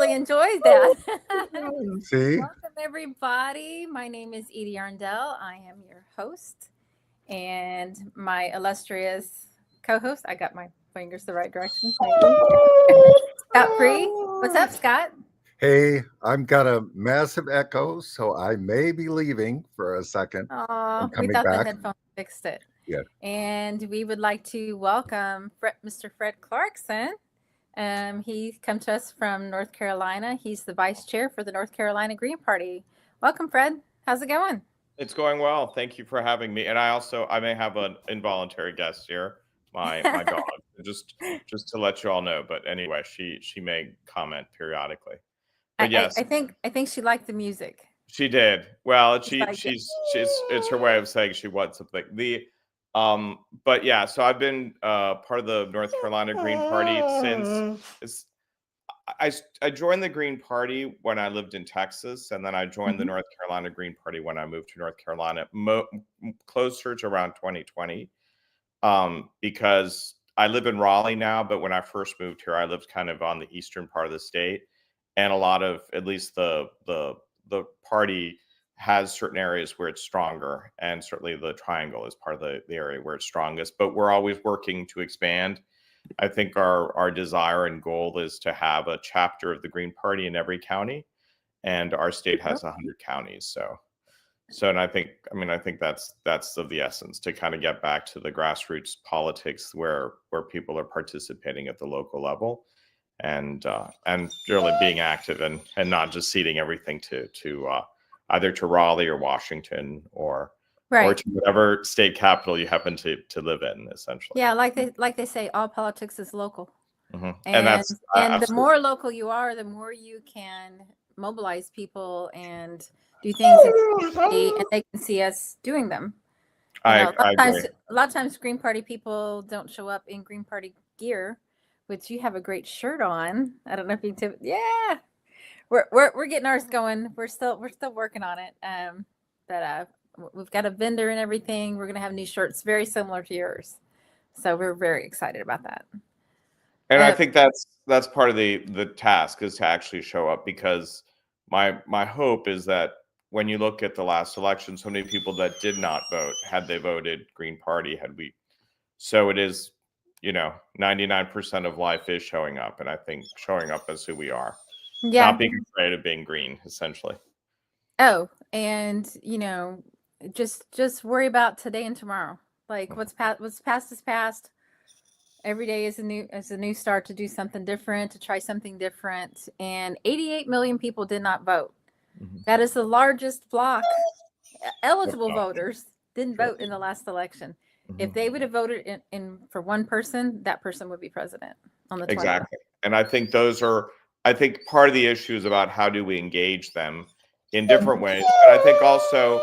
really enjoys that. See? Welcome, everybody. My name is Edie Arndell. I am your host, and my illustrious co-host. I got my fingers the right direction. Scott Free. What's up, Scott? Hey, I've got a massive echo, so I may be leaving for a second and Oh, we coming thought the back. headphones fixed it. Yeah. And we would like to welcome Mr. Fred Clarkson. He come to us from North Carolina. He's the vice chair for the North Carolina Green Party. Welcome, Fred. How's it going? It's going well. Thank you for having me. And I may have an involuntary guest here, my dog, just to let you all know. But anyway, she may comment periodically. But yes, I think she liked the music. she did. Well, she's it's her way of saying she wants something. But yeah, so I've been part of the North Carolina Green Party since I joined the Green Party when I lived in Texas, and then I joined the North Carolina Green Party when I moved to North Carolina, closer to around 2020, because I live in Raleigh now, but when I first moved here, I lived kind of on the eastern part of the state, and a lot of, at least the party has certain areas where it's stronger, and certainly the Triangle is part of the area where it's strongest, but we're always working to expand. I think our desire and goal is to have a chapter of the Green Party in every county, and our state has 100 counties. And I think that's of the essence, to kind of get back to the grassroots politics where people are participating at the local level, and really being active and not just ceding everything to either to Raleigh or Washington or to whatever state capital you happen to live in, essentially. Yeah, like they say, all politics is local. Mm-hmm. And the more local you are, the more you can mobilize people and do things and they can see us doing them. I agree. A lot of times Green Party people don't show up in Green Party gear, which you have a great shirt on. I don't know if you yeah. We're getting ours going. We're still working on it. But we've got a vendor and everything. We're going to have new shirts very similar to yours. So we're very excited about that. And I think that's part of the task, is to actually show up, because my hope is that when you look at the last election, so many people that did not vote, had they voted Green Party, so it is, 99% of life is showing up. And I think showing up as who we are, not being afraid of being green, essentially. Oh, and just worry about today and tomorrow. Like what's past is past. Every day is a new start to do something different, to try something different. And 88 million people did not vote. Mm-hmm. That is the largest block. Eligible voters didn't vote in the last election. Mm-hmm. If they would have voted in for one person, that person would be president on the 20th. Exactly. And I think part of the issue is about how do we engage them in different ways. But I think also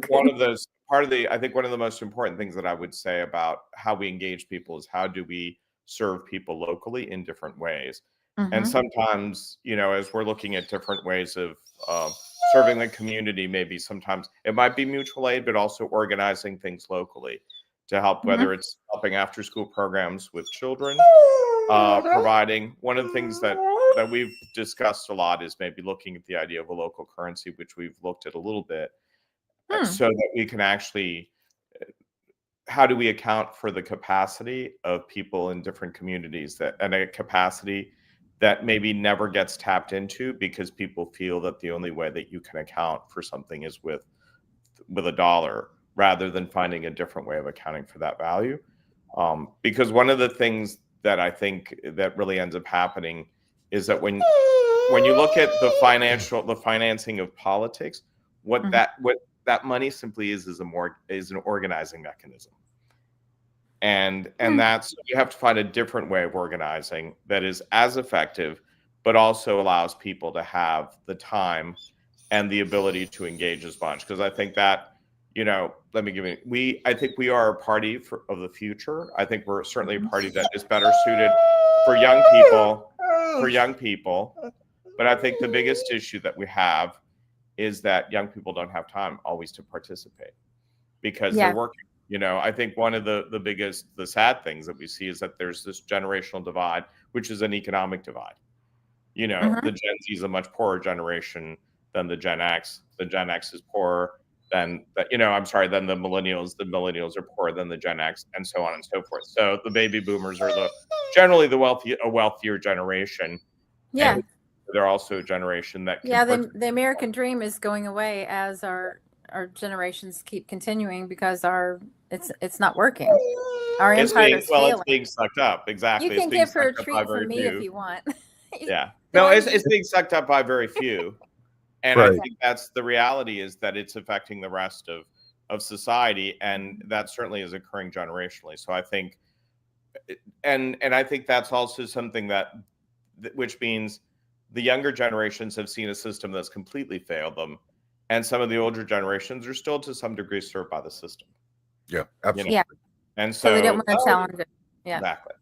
one of the most important things that I would say about how we engage people is how do we serve people locally in different ways. Mm-hmm. And sometimes, as we're looking at different ways of serving the community, maybe sometimes it might be mutual aid, but also organizing things locally to help, whether it's helping after school programs with children, providing. One of the things that we've discussed a lot is maybe looking at the idea of a local currency, which we've looked at a little bit, so that we can actually, how do we account for the capacity of people in different communities, and a capacity that maybe never gets tapped into, because people feel that the only way that you can account for something is with a dollar, rather than finding a different way of accounting for that value. Because one of the things that I think that really ends up happening is that when you look at the financing of politics, what that money simply is an organizing mechanism. And that's, you have to find a different way of organizing that is as effective, but also allows people to have the time and the ability to engage as much. Because I think that, I think we are a party of the future. I think we're certainly a party that is better suited for young people. But I think the biggest issue that we have is that young people don't have time always to participate, because they're working You know, I think one of the sad things that we see is that there's this generational divide, which is an economic divide. You know, the Gen Z is a much poorer generation than the Gen X. The Gen X is poorer than I'm sorry, than the millennials. The millennials are poorer than the Gen X, and so on and so forth. So the baby boomers are generally a wealthier generation. Yeah. And they're also a generation that Yeah, the American dream is going away as our generations keep continuing because it's not working. Our empire is failing. It's being sucked up. Exactly. You can give her a treat from me if you want. Yeah. No, it's being sucked up by very few. And I think that's the reality, is that it's affecting the rest of society, and that certainly is occurring generationally. So I think, and I think that's also something which means the younger generations have seen a system that's completely failed them, and some of the older generations are still to some degree served by the system. Yeah, absolutely. Yeah. And so they don't want to challenge it. Yeah. Exactly.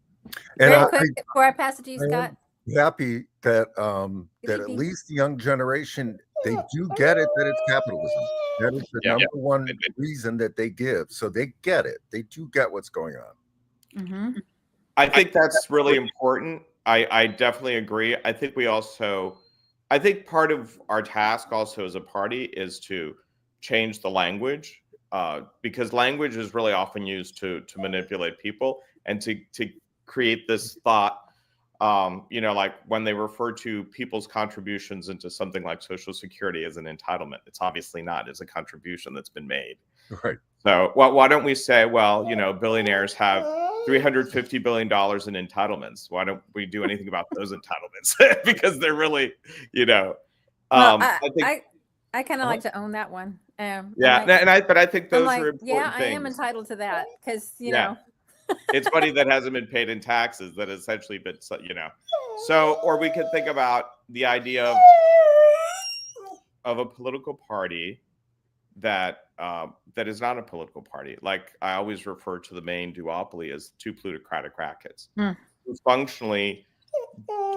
And Very quick before I pass it to you, Scott. Happy that that at least the young generation, they do get it, that it's capitalism. That is the number one reason that they give. So they get it. They do get what's going on. I think that's really important. I definitely agree. I think part of our task also as a party is to change the language, because language is really often used to manipulate people and to create this thought. Like when they refer to people's contributions into something like Social Security as an entitlement, it's obviously not. It's a contribution that's been made. Right. So why don't we say, well, billionaires have $350 billion in entitlements. Why don't we do anything about those entitlements? Because they're really, I kind of like to own that one. But I think those are important things. I am entitled to that because, know. It's money that hasn't been paid in taxes that essentially been, So, or we could think about the idea of a political party that is not a political party. Like I always refer to the main duopoly as two plutocratic rackets who functionally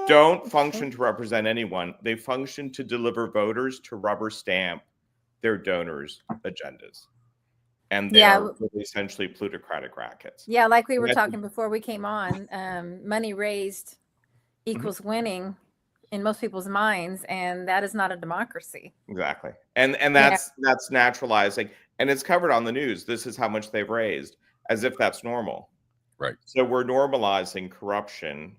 don't function to represent anyone. They function to deliver voters to rubber stamp their donors' agendas. And they're essentially plutocratic rackets. Yeah, like we were talking before we came on, money raised equals winning in most people's minds, and that is not a democracy. Exactly. And that's naturalizing, and it's covered on the news. This is how much they've raised, as if that's normal. Right. So we're normalizing corruption.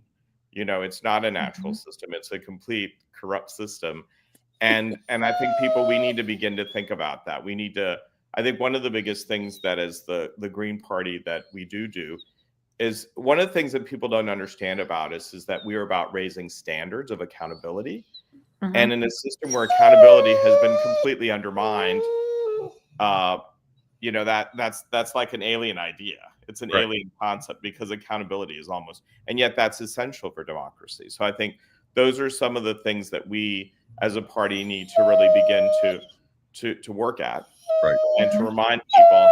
It's not a natural system. It's a complete corrupt system. And I think we need to begin to think about that. I think one of the biggest things that is the Green Party that we do is one of the things that people don't understand about us is that we are about raising standards of accountability. And in a system where accountability has been completely undermined, that's like an alien idea. It's an alien concept because accountability is and yet that's essential for democracy. So I think those are some of the things that we as a party need to really begin to work at. Right. And to remind people.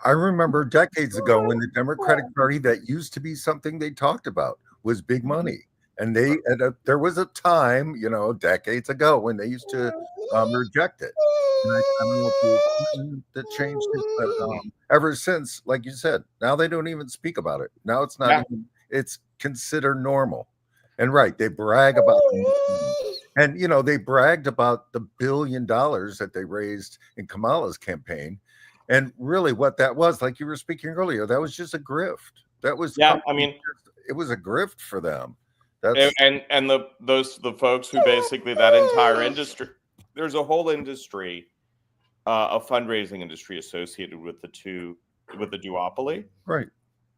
I remember decades ago when the Democratic Party, that used to be something they talked about, was big money. And there was a time, decades ago, when they used to reject it. And I don't know if that changed it, but ever since, like you said, now they don't even speak about it. Now it's not even, it's considered normal. And they brag about it. And, they bragged about the $1 billion that they raised in Kamala's campaign. And really what that was, like you were speaking earlier, that was just a grift. That was, it was a grift for them. That's, and the folks who basically that entire industry, there's a whole industry, a fundraising industry associated with the duopoly. Right.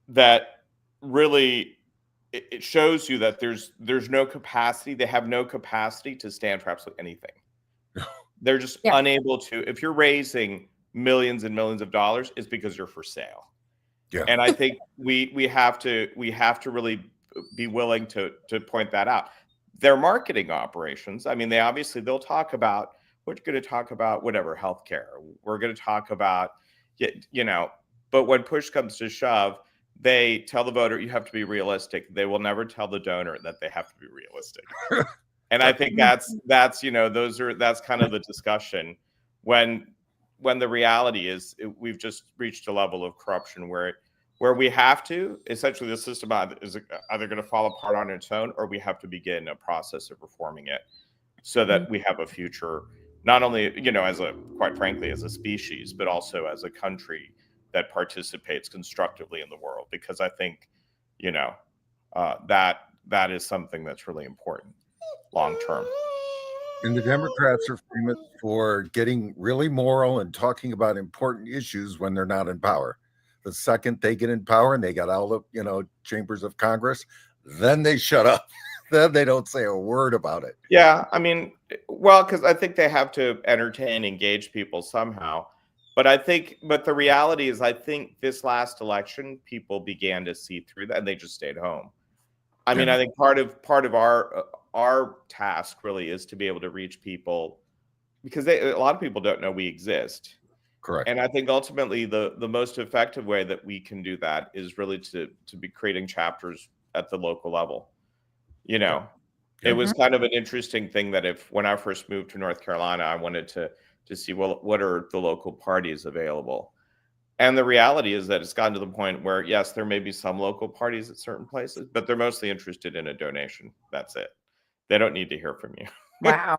That really, it shows you that there's no capacity. They have no capacity to stand for absolutely anything. They're just unable to. If you're raising millions and millions of dollars, it's because you're for sale. Yeah. And I think we have to really be willing to point that out. Their marketing operations, they'll talk about, we're going to talk about whatever, healthcare. We're going to talk about, but when push comes to shove, they tell the voter, you have to be realistic. They will never tell the donor that they have to be realistic. And I think that's kind of the discussion when when the reality is we've just reached a level of corruption where we have to, essentially the system is either going to fall apart on its own, or we have to begin a process of reforming it so that we have a future, not only, as quite frankly, as a species, but also as a country that participates constructively in the world. Because I think, that is something that's really important long term. And the Democrats are famous for getting really moral and talking about important issues when they're not in power. The second they get in power and they got all the, chambers of Congress, then they shut up. Then they don't say a word about it. Yeah, I mean, well, because I think they have to entertain, engage people somehow. But the reality is, I think this last election, people began to see through that, and they just stayed home. I mean, I think part of our task really is to be able to reach people, because a lot of people don't know we exist. Correct. And I think ultimately the most effective way that we can do that is really to be creating chapters at the local level. It was kind of an interesting thing that when I first moved to North Carolina, I wanted to see, well, what are the local parties available? And the reality is that it's gotten to the point where, yes, there may be some local parties at certain places, but they're mostly interested in a donation. That's it. They don't need to hear from you. Wow.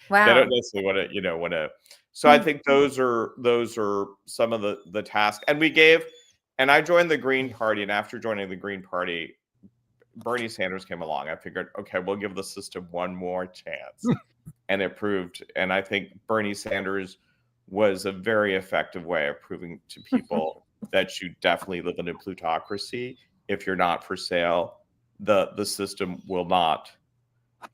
They don't necessarily want to. So I think those are some of the tasks. And I joined the Green Party, and after joining the Green Party, Bernie Sanders came along. I figured, okay, we'll give the system one more chance. And it proved, and I think Bernie Sanders was a very effective way of proving to people that you definitely live in a plutocracy. If you're not for sale, the system will not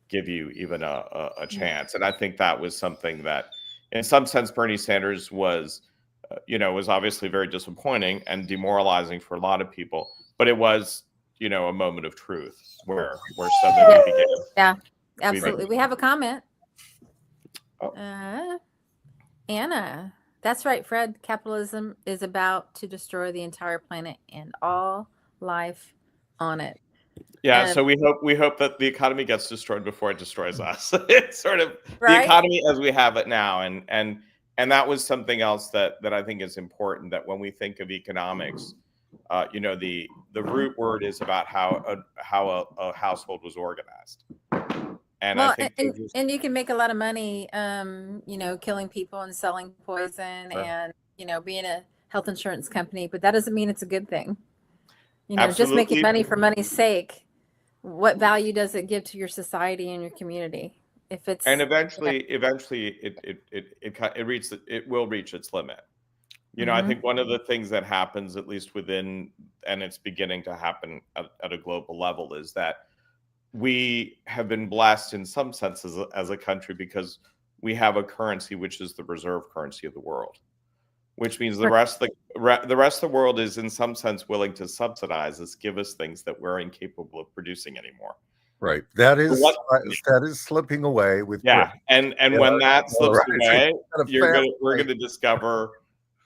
give you even a chance. And I think that was something that, in some sense, Bernie Sanders was obviously very disappointing and demoralizing for a lot of people. But it was, a moment of truth where suddenly we began. Yeah, absolutely. We have a comment. Anna, that's right, Fred. Capitalism is about to destroy the entire planet and all life on it. Yeah, so we hope that the economy gets destroyed before it destroys us. It's sort of the economy as we have it now, and that was something else that I think is important. That when we think of economics, the root word is about how a household was organized. And well, I think and you can make a lot of money, killing people and selling poison and, being a health insurance company, but that doesn't mean it's a good thing. Just making money for money's sake. What value does it give to your society and your community? If it's eventually it will reach its limit. I think one of the things that happens, at least within, and it's beginning to happen at a global level, is that we have been blessed in some senses as a country because we have a currency which is the reserve currency of the world, which means the rest of the world is in some sense willing to subsidize us, give us things that we're incapable of producing anymore. Right. That is slipping away with Britain. And when that slips away, we're going to discover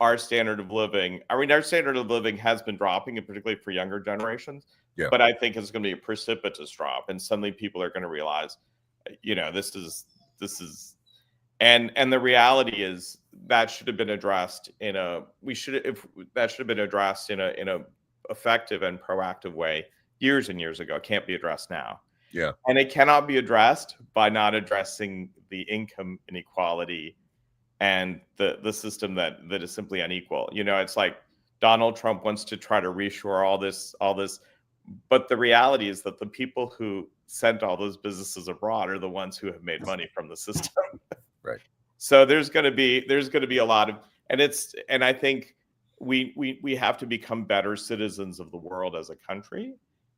our standard of living. I mean, our standard of living has been dropping, and particularly for younger generations. Yeah. But I think it's going to be a precipitous drop, and suddenly people are going to realize, this is, and the reality is that should have been addressed in a effective and proactive way years and years ago. It can't be addressed now. Yeah. And it cannot be addressed by not addressing the income inequality and the system that is simply unequal. It's like Donald Trump wants to try to reshore all this, but the reality is that the people who sent all those businesses abroad are the ones who have made money from the system. Right. So there's going to be a lot of, and I think we have to become better citizens of the world as a country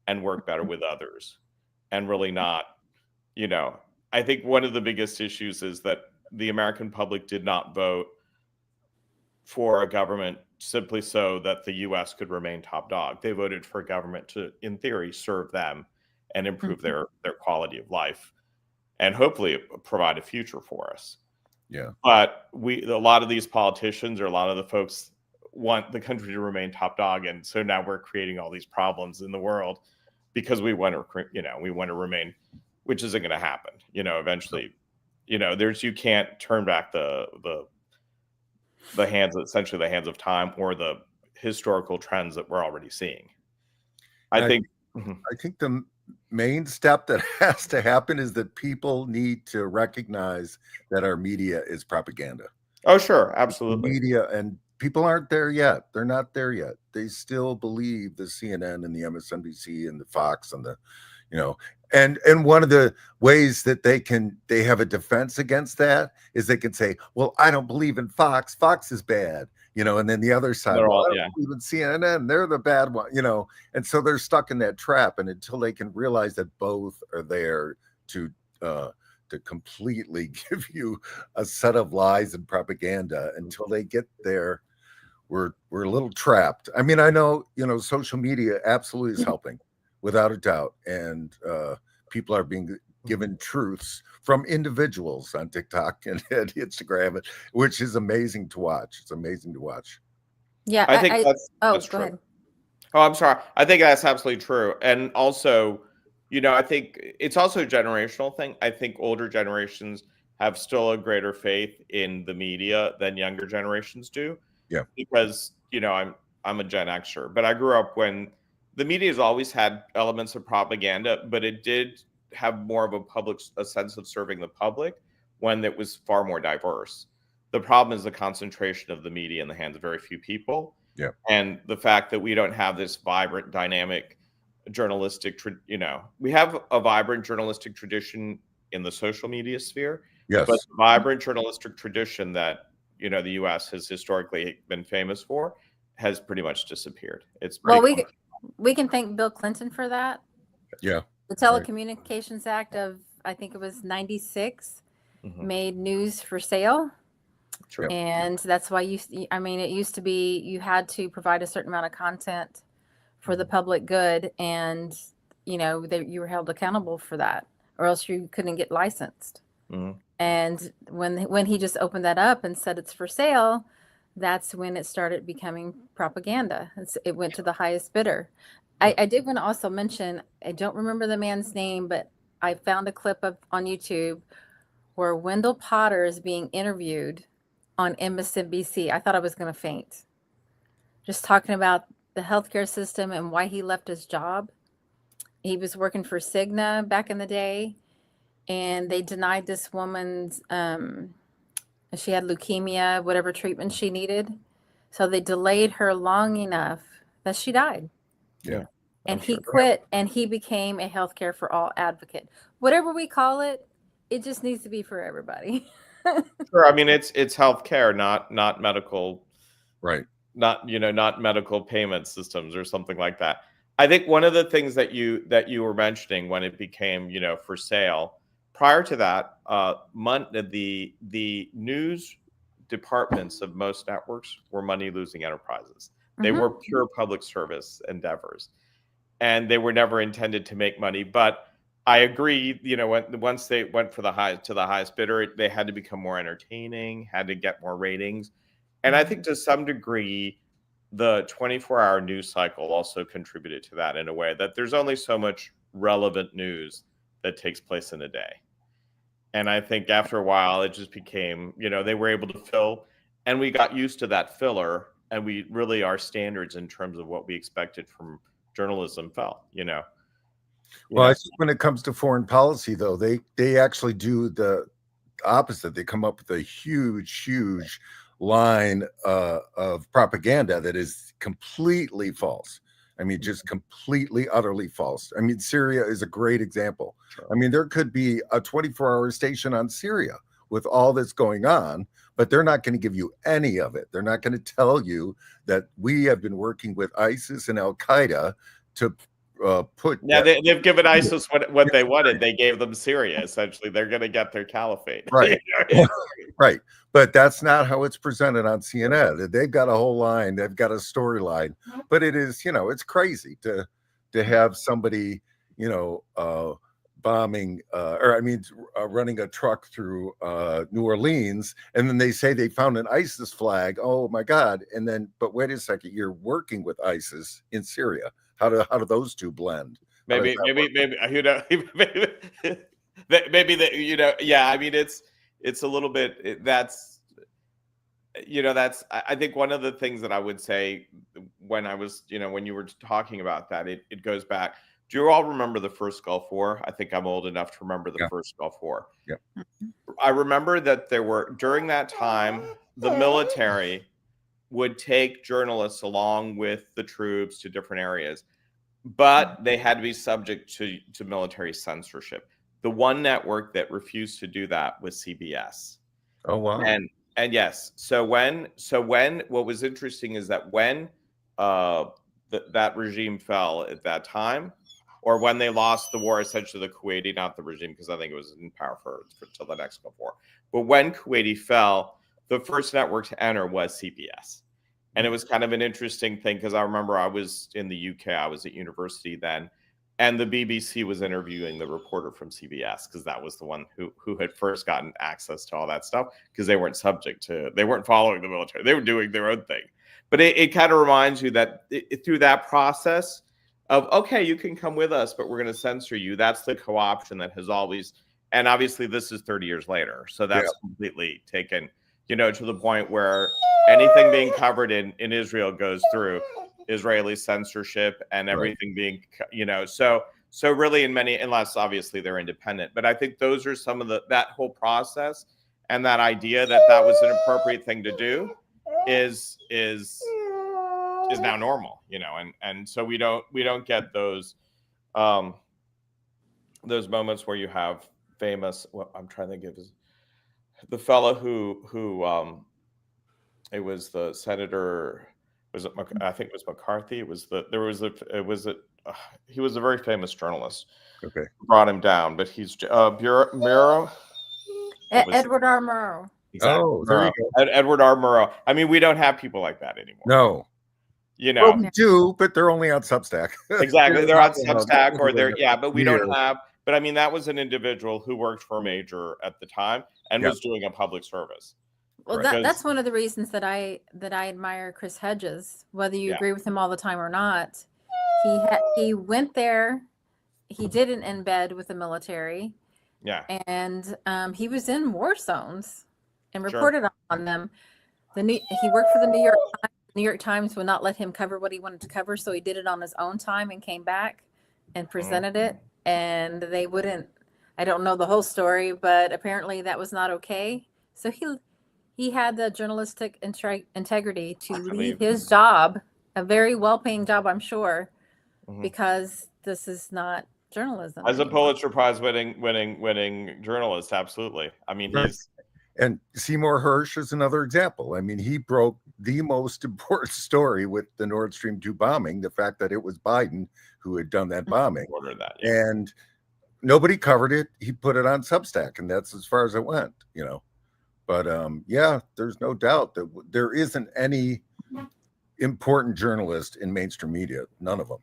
and work better with others, and really not, I think one of the biggest issues is that the American public did not vote for a government simply so that the U.S. could remain top dog. They voted for a government to, in theory, serve them and improve their quality of life, and hopefully provide a future for us. Yeah. But a lot of these politicians, or a lot of the folks, want the country to remain top dog, and so now we're creating all these problems in the world because we want to remain, which isn't going to happen. Eventually, you can't turn back the essentially the hands of time or the historical trends that we're already seeing. And I think. I think the main step that has to happen is that people need to recognize that our media is propaganda. Oh, sure, absolutely. Media, and people aren't there yet. They're not there yet. They still believe the CNN and the MSNBC and the Fox and the, you know, and one of the ways that they have a defense against that is they can say, well, I don't believe in Fox. Fox is bad, you know, and then the other side, They're well, all- I don't believe in CNN. They're the bad one, you know, and so they're stuck in that trap. And until they can realize that both are there to completely give you a set of lies and propaganda, until they get there, we're a little trapped. I mean, I know, you know, social media absolutely is helping without a doubt, and people are being given truths from individuals on TikTok and Instagram, which is amazing to watch. It's amazing to watch. Yeah, I think that's go true. ahead. Oh, I'm sorry. I think that's absolutely true. And also, you know, I think it's also a generational thing. I think older generations have still a greater faith in the media than younger generations do. Yeah. Because, you know, I'm a Gen Xer, but I grew up when the media has always had elements of propaganda, but it did have more of a sense of serving the public when it was far more diverse. The problem is the concentration of the media in the hands of very few people. Yeah. And the fact that we don't have this vibrant, dynamic journalistic, you know, we have a vibrant journalistic tradition in the social media sphere, Yes. but the vibrant journalistic tradition that, you know, the U.S. has historically been famous for has pretty much disappeared. It's pretty we can thank Bill Clinton for that. Yeah. The Telecommunications Act of, I think it was 96, made news for sale. True. And that's why it used to be you had to provide a certain amount of content for the public good, and you know you were held accountable for that, or else you couldn't get licensed. And when he just opened that up and said it's for sale, that's when it started becoming propaganda. It went to the highest bidder. I did want to also mention, I don't remember the man's name, but I found a clip on YouTube where Wendell Potter is being interviewed on MSNBC. I thought I was going to faint. Just talking about the healthcare system and why he left his job. He was working for Cigna back in the day, and they denied this woman's, she had leukemia, whatever treatment she needed. So they delayed her long enough that she died. Yeah. And he quit, and he became a healthcare for all advocate. Whatever we call it, it just needs to be for everybody. Sure. I mean, it's healthcare, not medical, right? Not medical payment systems or something like that. I think one of the things that you were mentioning when it became, you know, for sale. Prior to that, the news departments of most networks were money-losing enterprises. They were pure public service endeavors, and they were never intended to make money. But I agree, you know, once they went to the highest bidder, they had to become more entertaining, had to get more ratings. And I think to some degree, the 24-hour news cycle also contributed to that in a way that there's only so much relevant news that takes place in a day. And I think after a while, it just became, you know, they were able to fill, and we got used to that filler, and we really, our standards in terms of what we expected from journalism fell, you know. Well, I think when it comes to foreign policy, though, they actually do the opposite. They come up with a huge line of propaganda that is completely false. I mean, just completely, utterly false. I mean, Syria is a great example. Sure. I mean, there could be a 24-hour station on Syria with all that's going on, but they're not going to give you any of it. They're not going to tell you that we have been working with ISIS and Al Qaeda to put. Yeah, they've given ISIS what they wanted. They gave them Syria. Essentially, they're going to get their caliphate. Right. Right. But that's not how it's presented on CNN. They've got a whole line. They've got a storyline. But it is, you know, it's crazy to have somebody, you know, bombing running a truck through New Orleans, and then they say they found an ISIS flag. Oh my God. And then, but wait a second, you're working with ISIS in Syria. How do those two blend? Maybe you know, maybe that, you know, yeah. I mean, it's a little bit. that's, I think one of the things that I would say when I was, when you were talking about that, it goes back. Do you all remember the first Gulf War? I think I'm old enough to remember the Yeah. first Gulf War. Yeah. I remember that during that time, the military would take journalists along with the troops to different areas, but they had to be subject to military censorship. The one network that refused to do that was CBS. Oh wow. And yes, so when what was interesting is that when that regime fell at that time, or when they lost the war, essentially the Kuwaiti, not the regime, because I think it was in power for till the next Gulf War. But when Kuwaiti fell, the first network to enter was CBS. And it was kind of an interesting thing because I remember I was in the UK, I was at university then, and the BBC was interviewing the reporter from CBS because that was the one who had first gotten access to all that stuff because they weren't following the military. They were doing their own thing. But it kind of reminds you that through that process of, okay, you can come with us, but we're going to censor you. That's the co-option that has always, and obviously this is 30 years later. So that's completely taken, to the point where anything being covered in Israel goes through Israeli censorship and everything being, so really unless obviously they're independent. But I think those are some of that whole process, and that idea that was an appropriate thing to do is now normal, and so we don't get those moments where you have famous, I'm trying to think of the fellow who it was the senator, I think it was McCarthy. He was a very famous journalist. Okay. Brought him down, but he's Murrow. Edward R. Murrow. Exactly. Oh, there you go. Edward R. Murrow. I mean, we don't have people like that anymore. No. Well, we do, but they're only on Substack. Exactly. They're on Substack, or but we don't have. But I mean, that was an individual who worked for a major at the time and was doing a public service. Well, that's one of the reasons that I admire Chris Hedges, whether you agree with him all the time or not. He went there. He didn't embed with the military. Yeah. And he was in war zones and reported on them. He worked for the New York Times. The New York Times would not let him cover what he wanted to cover, so he did it on his own time and came back and presented it. And they wouldn't. I don't know the whole story, but apparently that was not okay. So he had the journalistic integrity to leave his job, a very well-paying job, I'm sure, because this is not journalism. As a Pulitzer Prize winning journalist, absolutely. I mean, and Seymour Hersh is another example. I mean, he broke the most important story with the Nord Stream 2 bombing, the fact that it was Biden who had done that bombing. And nobody covered it. He put it on Substack, and that's as far as it went, But there's no doubt that there isn't any important journalist in mainstream media. None of them.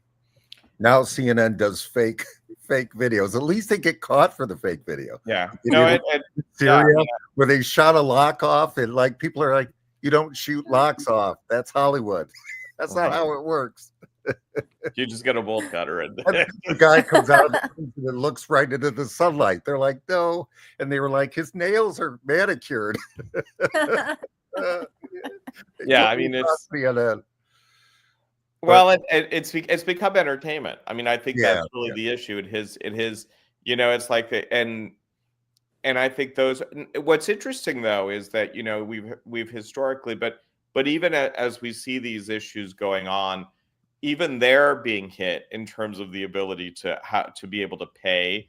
Now CNN does fake videos. At least they get caught for the fake video. Yeah. Syria, where they shot a lock off, and like people are like, you don't shoot locks off. That's Hollywood. That's not how it works. You just get a bolt cutter and the guy comes out and looks right into the sunlight. They're like, no. And they were like, his nails are manicured. I mean, it's CNN. Well, it's become entertainment. I mean, I think that's really the issue. It's like and I think what's interesting though is that we've historically, but even as we see these issues going on, even they're being hit in terms of the ability to be able to pay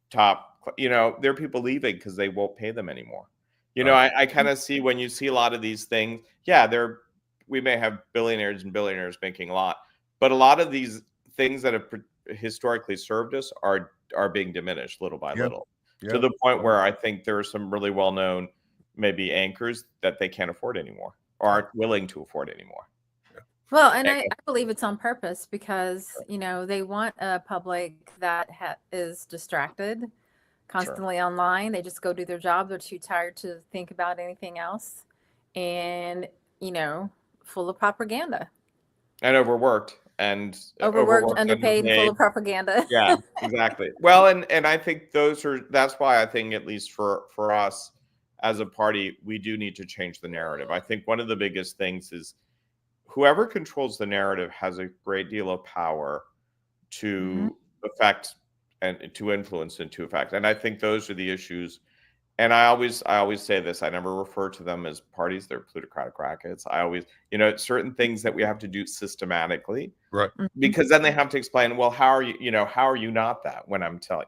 top. There are people leaving because they won't pay them anymore. I kind of see when you see a lot of these things. We may have billionaires making a lot, but a lot of these things that have historically served us are being diminished little by little, to the point where I think there are some really well-known maybe anchors that they can't afford anymore or aren't willing to afford anymore. Well, and I believe it's on purpose because, they want a public that is distracted constantly online. They just go do their job. They're too tired to think about anything else. And, full of propaganda. And overworked. Underpaid, full of propaganda. Yeah, exactly. Well, and I think that's why I think, at least for us, as a party, we do need to change the narrative. I think one of the biggest things is whoever controls the narrative has a great deal of power to affect and to influence and to affect. And I think those are the issues. And I always say this, I never refer to them as parties, they're plutocratic rackets. I always, certain things that we have to do systematically, Right. because then they have to explain, well, how are you not that, when I'm telling,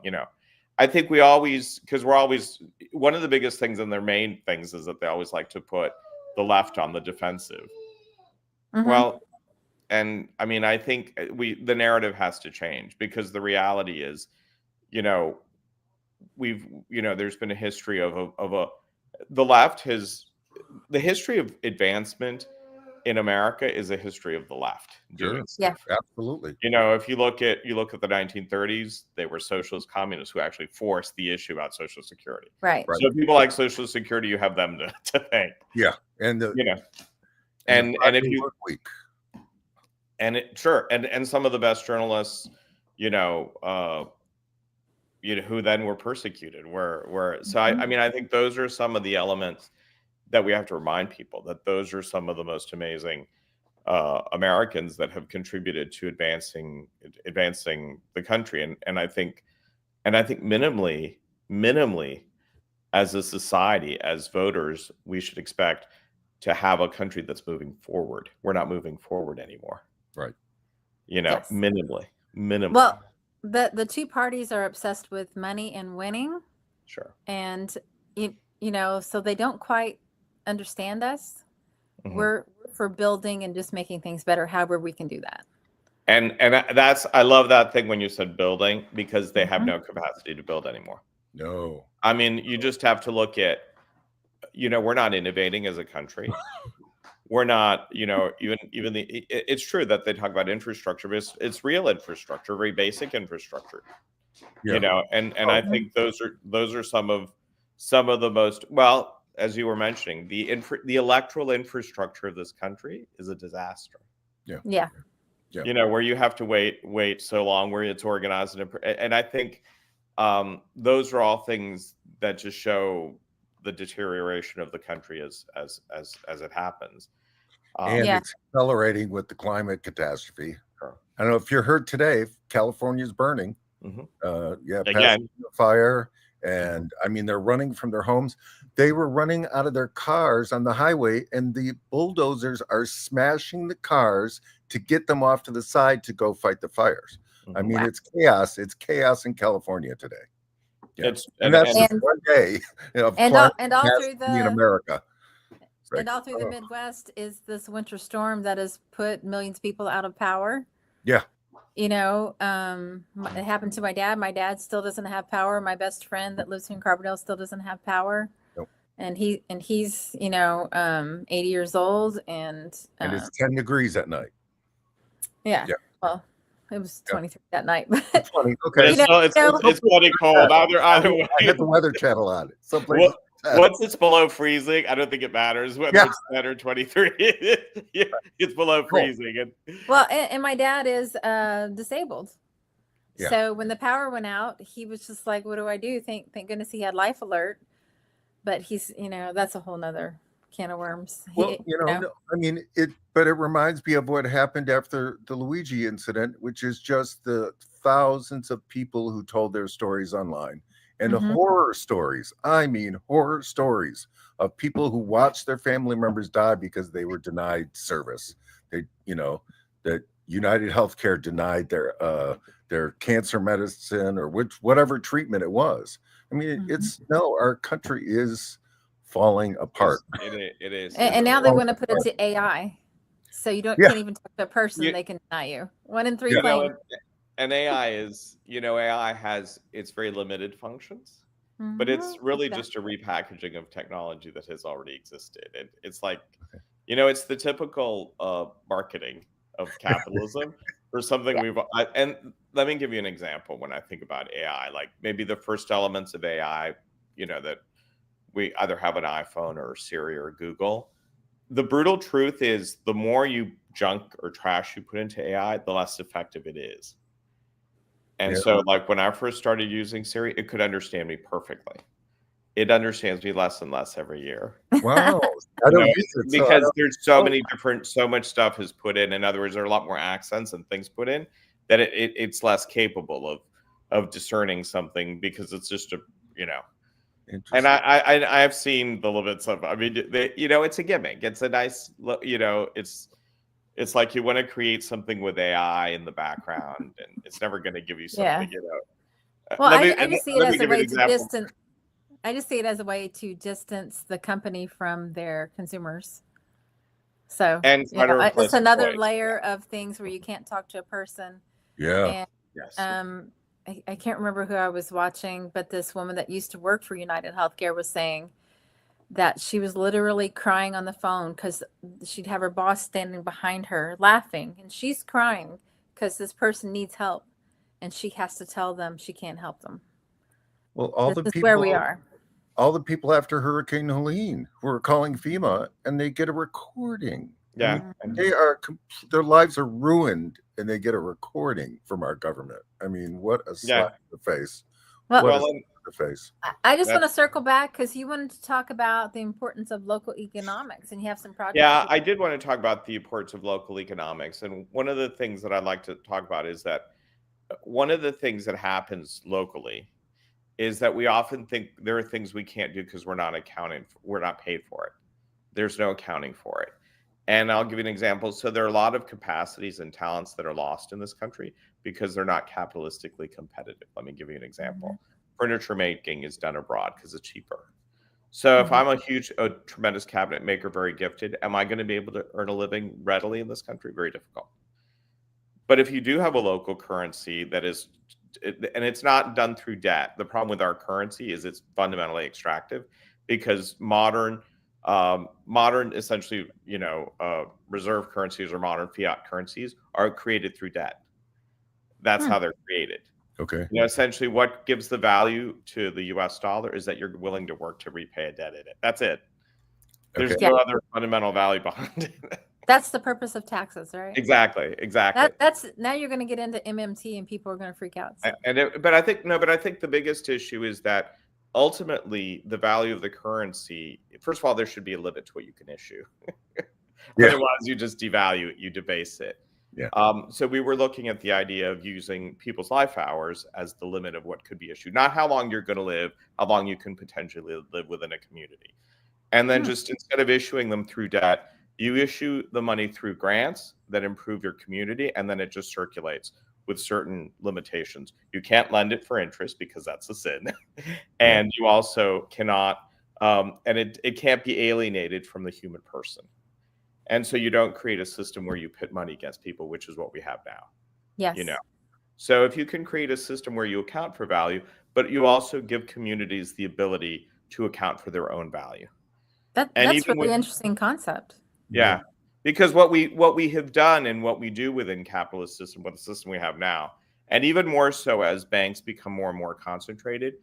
I think we always, because we're always, one of the biggest things and their main things is that they always like to put the left on the defensive. Well, and I mean, I think the narrative has to change, because the reality is, there's been a history the left the history of advancement in America is a history of the left doing Yeah. stuff. Absolutely. If you look at the 1930s, they were socialist communists who actually forced the issue about Social Security. Right. So if people like Social Security, you have them to thank. Yeah. And and if you work week. and some of the best journalists, who then were persecuted I mean, I think those are some of the elements that we have to remind people, that those are some of the most amazing Americans that have contributed to advancing the country. And I think minimally as a society, as voters, we should expect to have a country that's moving forward. We're not moving forward anymore. Right. Yes. Minimally. Well, the two parties are obsessed with money and winning. Sure. And so they don't quite understand us. We're for building and just making things better, however we can do that. And I love that thing when you said building, because they have no capacity to build anymore. No. I mean, you just have to look at, we're not innovating as a country. We're not, it's true that they talk about infrastructure, but it's real infrastructure, very basic infrastructure. Yeah. And I think those are some of the most, well, as you were mentioning, the electoral infrastructure of this country is a disaster. Yeah. Where you have to wait so long, where it's organized, and I think those are all things that just show the deterioration of the country as it happens. And it's accelerating with the climate catastrophe. Sure. I don't know if you heard today, California's burning. Again, fire. And I mean, they're running from their homes. They were running out of their cars on the highway, and the bulldozers are smashing the cars to get them off to the side to go fight the fires. I mean, it's chaos. It's chaos in California today. Yeah. And that's just one day of and all through in America. Right. And all through the Midwest is this winter storm that has put millions of people out of power. Yeah. It happened to my dad. My dad still doesn't have power. My best friend that lives in Carbondale still doesn't have power. Nope. And he's 80 years old, and it's 10 degrees at night. Yeah. Well, it was 23 that night. But 20. Okay. It's bloody cold. Either way. I had the Weather Channel on it. Once it's below freezing, I don't think it matters whether it's 10 or 23. It's below freezing. And my dad is disabled. Yeah. So when the power went out, he was just like, what do I do? Thank goodness he had Life Alert. But he's, that's a whole nother can of worms. Well, I mean, it reminds me of what happened after the Luigi incident, which is just the thousands of people who told their stories online. And the horror stories, horror stories of people who watched their family members die because they were denied service. That United Healthcare denied their cancer medicine or whatever treatment it was. I mean, our country is falling apart. It is. And now they want to put it to AI. So you can't even talk to a person, they can deny you. 1 in 3 claim. And AI is, AI has its very limited functions, but it's really just a repackaging of technology that has already existed. It's like, it's the typical marketing of capitalism for something and let me give you an example when I think about AI, like maybe the first elements of AI, that we either have an iPhone or Siri or Google. The brutal truth is the more junk or trash you put into AI, the less effective it is. And so like when I first started using Siri, it could understand me perfectly. it understands me less and less every year. Wow. I You don't know, use it, so I because don't there's so know. many different, so much stuff is put in other words, there are a lot more accents and things put in that it's less capable of discerning something because it's just a, you know, and Interesting. I have seen the little bits of, I mean, you know, it's a gimmick. It's a nice, you know, it's like you want to create something with AI in the background, and it's never going to give you Yeah. something, you know. Well, Let me I just see it let me as a give you an way to example. distance. I just see it as a way to distance the company from their consumers. So, And try to it's replace another employees. layer of things where you can't talk to a person. Yeah. And Yes. I can't remember who I was watching, but this woman that used to work for United Healthcare was saying that she was literally crying on the phone because she'd have her boss standing behind her laughing, and she's crying because this person needs help, and she has to tell them she can't help them. Well, all This is where we are. after Hurricane Helene who are calling FEMA and they get a recording. I Yeah. mean, And they are their lives are ruined and they get a recording from our government. I mean, what a yeah. slap in the face. Well, What a Well, slap and in the face. I just want to that's circle back because you wanted to talk about the importance of local economics, and you have some projects. yeah, I did want to talk about the importance of local economics. And one of the things that I'd like to talk about is that one of the things that happens locally is that we often think there are things we can't do because we're not paid for it. There's no accounting for it. And I'll give you an example. So there are a lot of capacities and talents that are lost in this country because they're not capitalistically competitive. Let me give you an example. Furniture making is done abroad because it's cheaper. So if I'm a tremendous cabinet maker, very gifted, am I going to be able to earn a living readily in this country? Very difficult. But if you do have a local currency that is, and it's not done through debt, the problem with our currency is it's fundamentally extractive because modern essentially, reserve currencies or modern fiat currencies are created through debt. That's how they're created. Okay. You know, essentially what gives the value to the US dollar is that you're willing to work to repay a debt in it. That's it. There's Okay. no other fundamental value behind it. That's the purpose of taxes, right? Exactly. That's now you're going to get into MMT, and people are going to freak out. So. But I think the biggest issue is that ultimately the value of the currency. First of all, there should be a limit to what you can issue. Yeah. Otherwise, you just devalue it, you debase it. Yeah. So we were looking at the idea of using people's life hours as the limit of what could be issued, not how long you're going to live, how long you can potentially live within a community, and then just instead of issuing them through debt, you issue the money through grants that improve your community, and then it just circulates with certain limitations. You can't lend it for interest because that's a sin, and you also cannot, and it can't be alienated from the human person. And so you don't create a system where you pit money against people, which is what we have now. Yes. You know, so if you can create a system where you account for value, but you also give communities the ability to account for their own value. That's really interesting concept. Yeah, because what we have done and what we do within capitalist system, what the system we have now, and even more so as banks become more and more concentrated,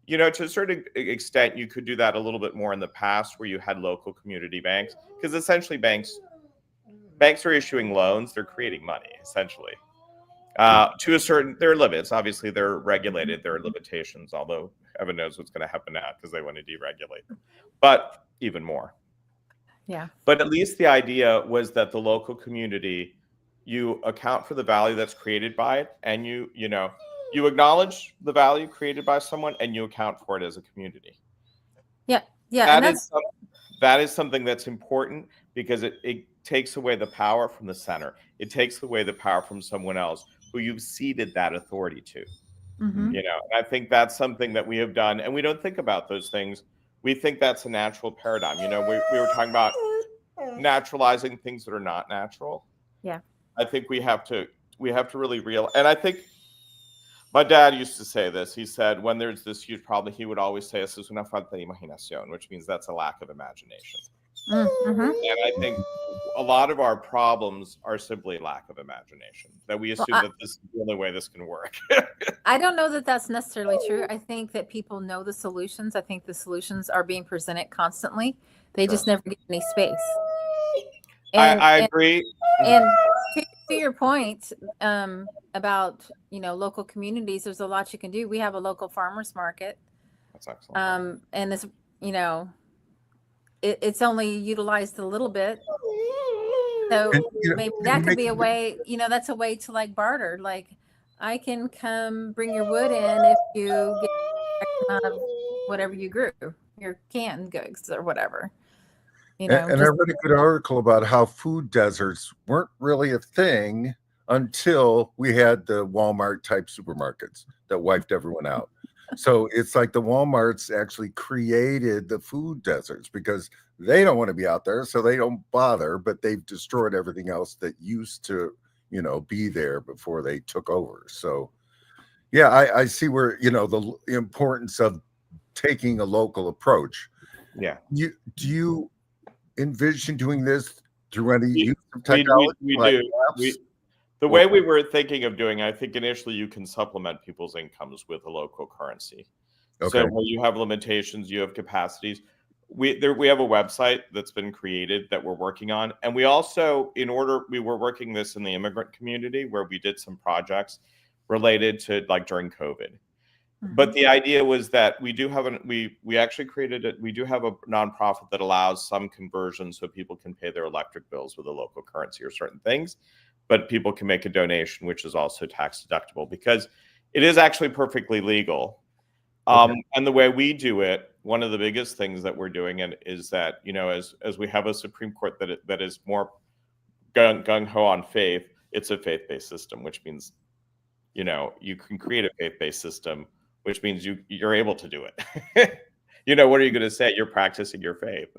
to a certain extent, you could do that a little bit more in the past where you had local community banks, because essentially banks are issuing loans, they're creating money, essentially. To a certain, there are limits. Obviously, they're regulated. There are limitations, although heaven knows what's going to happen now because they want to deregulate them. But even more. Yeah. But at least the idea was that the local community, you account for the value that's created by it, and you acknowledge the value created by someone, and you account for it as a community. Yeah. Yeah. That is something that's important because it takes away the power from the center. It takes away the power from someone else who you've ceded that authority to. And I think that's something that we have done, and we don't think about those things. We think that's a natural paradigm. We were talking about naturalizing things that are not natural. Yeah. I think we have to really realize, and I think my dad used to say this. He said, when there's this huge problem, he would always say, "Eso es una falta de imaginación," which means that's a lack of imagination. And I think a lot of our problems are simply lack of imagination, that we assume that this is the only way this can work. I don't know that that's necessarily true. I think that people know the solutions. I think the solutions are being presented constantly. They just never get any space. I agree. And to your point about, local communities, there's a lot you can do. We have a local farmers market That's excellent. And this, you know, it's only utilized a little bit. So And you know, maybe and that you could make be a way, that's a way to like barter. Like I can come bring your wood in if you get X amount of whatever you grew, your canned goods or whatever. and I Just read a good article about how food deserts weren't really a thing until we had the Walmart type supermarkets that wiped everyone out. So it's like the Walmarts actually created the food deserts because they don't want to be out there, so they don't bother, but they've destroyed everything else that used to, be there before they took over. So yeah, I see where, the importance of taking a local approach. Yeah. Do you envision doing this through any use of technology We like do. apps? The Or way we were thinking of doing, I think initially you can supplement people's incomes with a local currency. So okay, where you have limitations, you have capacities. We have a website that's been created that we're working on, and we also, we were working this in the immigrant community where we did some projects related to like during COVID. But the idea was that we do have we actually created it. We do have a nonprofit that allows some conversion so people can pay their electric bills with a local currency or certain things, but people can make a donation, which is also tax deductible because it is actually perfectly legal. okay, And the way we do it, one of the biggest things that we're doing and is that as we have a Supreme Court that is more gung ho on faith, it's a faith based system, which means you can create a faith-based system, which means you're able to do it. What are you going to say? You're practicing your faith.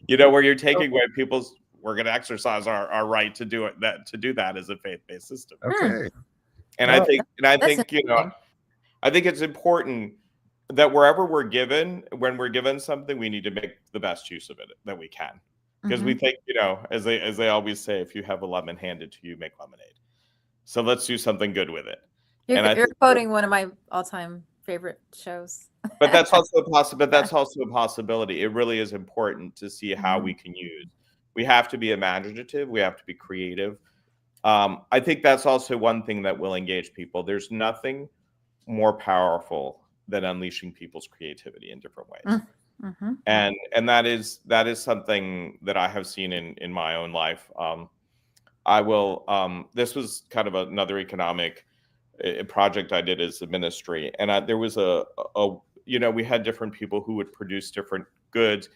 Where you're taking away people's. We're going to exercise our right to do it. To do that as a faith-based system. okay. And Well, I that's think interesting. I think it's important that wherever when we're given something, we need to make the best use of it that we can, because we think as they always say, if you have a lemon handed to you, make lemonade. So let's do something good with it. And I You're think quoting one of my all-time favorite shows. But that's also a but that's also a possibility. It really is important to see how Mhm. we can use. We have to be imaginative. We have to be creative. I think that's also one thing that will engage people. There's nothing more powerful than unleashing people's creativity in different ways. Mhm. And that is something that I have seen in my own life. I will. This was kind of another economic project I did as a ministry, and there was we had different people who would produce different goods,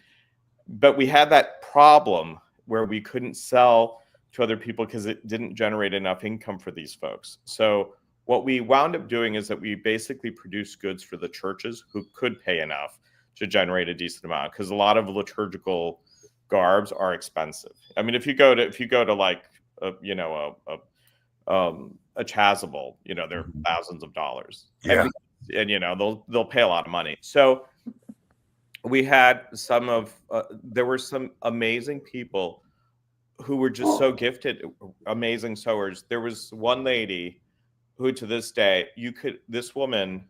but we had that problem where we couldn't sell to other people because it didn't generate enough income for these folks. So what we wound up doing is that we basically produced goods for the churches who could pay enough to generate a decent amount, because a lot of liturgical garbs are expensive. I mean, if you go to like a chasuble, they're thousands of dollars, yeah. and they'll pay a lot of money. So we had there were some amazing people who were just so gifted, amazing sewers. There was one lady who, to this day, this woman,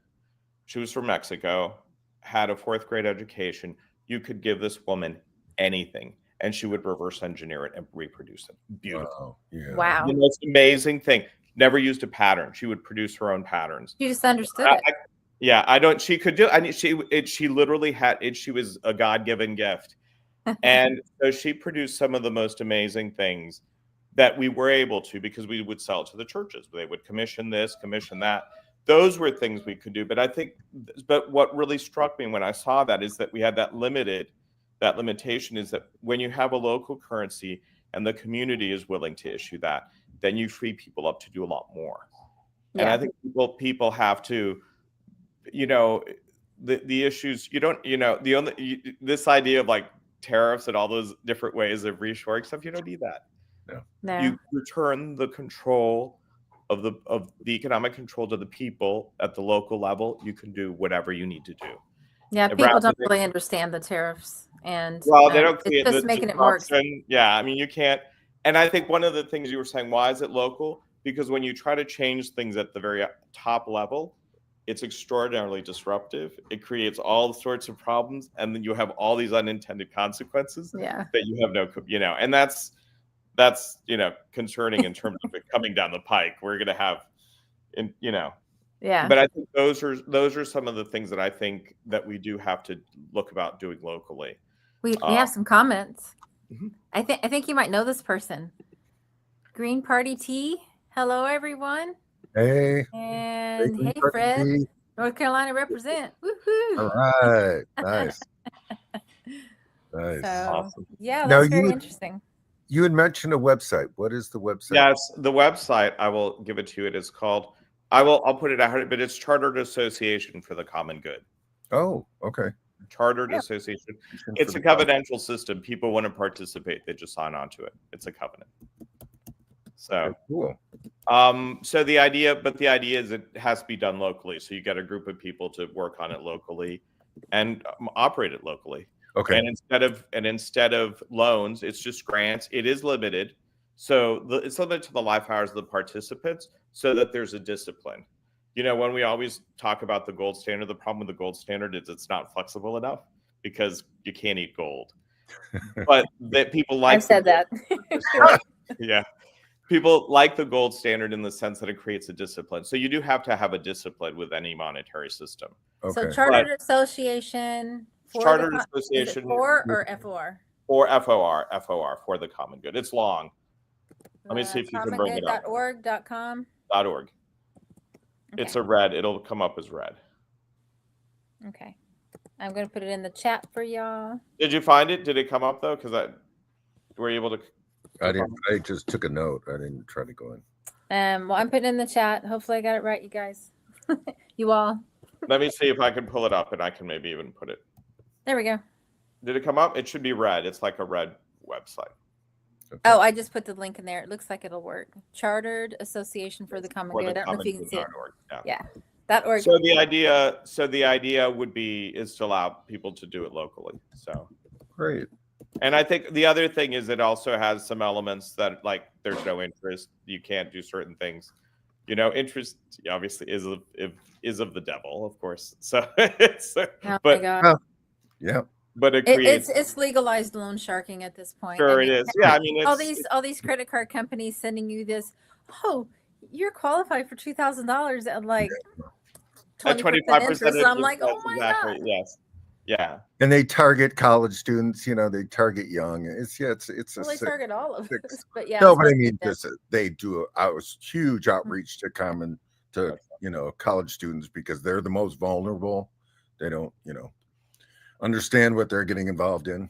she was from Mexico, had a 4th grade education. You could give this woman anything, and she would reverse engineer it and reproduce it. Beautiful. Wow. Yeah. Wow. The most amazing thing. Never used a pattern. She would produce her own patterns. You just understood it. Yeah, I don't. She could do. I mean, she literally had it. She was a God-given gift, and so she produced some of the most amazing things that we were able to, because we would sell to the churches. They would commission this, commission that. Those were things we could do. But what really struck me when I saw that is that we had that limitation is that when you have a local currency and the community is willing to issue that, then you free people up to do a lot more. And I think people have to, the issues, you don't, the only, this idea of like tariffs and all those different ways of reshoring stuff, you don't need that. No. You return the control of the economic control to the people at the local level. You can do whatever you need to do. Yeah, And people rather don't than- really understand the tariffs, and Well, they don't it's create the just making it more. disruption. Yeah, I mean, you can't. And I think one of the things you were saying, why is it local? Because when you try to change things at the very top level, it's extraordinarily disruptive. It creates all sorts of problems, and then you have all these unintended consequences Yeah. that you have and that's concerning in terms of it coming down the pike. We're going to have, Yeah. But I think those are some of the things that I think that we do have to look about doing locally. We have some comments. Mhm. I think you might know this person. Green Party Tea. Hello, everyone. Hey, And Green hey, Party Fred. Tea. North Carolina represent. All Woohoo. right, nice, nice. So Awesome. yeah, Now that's very interesting. you had mentioned a website. What is the website? Yes, the website, I will give it to you. It is called, I'll put it out, but it's Chartered Association for the Common Good. Oh, okay. Chartered Yeah. Association. For It's the a covenantal system. People want to participate, they just sign on to it. It's a covenant. So, cool. so the idea is it has to be done locally. So you get a group of people to work on it locally and operate it locally. Okay. And instead of loans, it's just grants. It is limited. So it's limited to the life hours of the participants so that there's a discipline. You know, when we always talk about the gold standard, the problem with the gold standard is it's not flexible enough because you can't eat gold. But that people like I've said that. Yeah. People like the gold standard in the sense that it creates a discipline. So you do have to have a discipline with any monetary system. Okay. So Chartered Association. Chartered Is it Association for or FOR? or FOR for the common good. It's long. Let me see if you can bring it up. commongood.org.com. .org. Okay. It's a red. It'll come up as red. Okay. I'm going to put it in the chat for y'all. Did you find it? Did it come up though? Because were you able to? I didn't. I just took a note. I didn't try to go in. Well, I'm putting it in the chat. Hopefully, I got it right, you guys. You all. Let me see if I can pull it up, and I can maybe even put it. There we go. Did it come up? It should be red. It's like a red website. Okay. Oh, I just put the link in there. It looks like it'll work. Chartered Association for the Common Good. I don't know if you can see it. Yeah. .org. So the idea would be is to allow people to do it locally. So Great. and I think the other thing is it also has some elements that like there's no interest. You can't do certain things. You know, interest obviously is of the devil, of course. So it's Oh my but God. Yeah. but it creates It's legalized loan sharking at this point. sure I mean, it is. Yeah, I mean it's all these credit card companies sending you this. Oh, you're qualified for $2,000 at like 20% interest. I'm like, oh my God. Yes. Yeah. And they target college students. You know, they target young. It's Well, they they target all of us, but yeah. No, but I mean, they do a huge Mm-hmm. outreach to college students because they're the most vulnerable. They don't understand what they're getting involved in.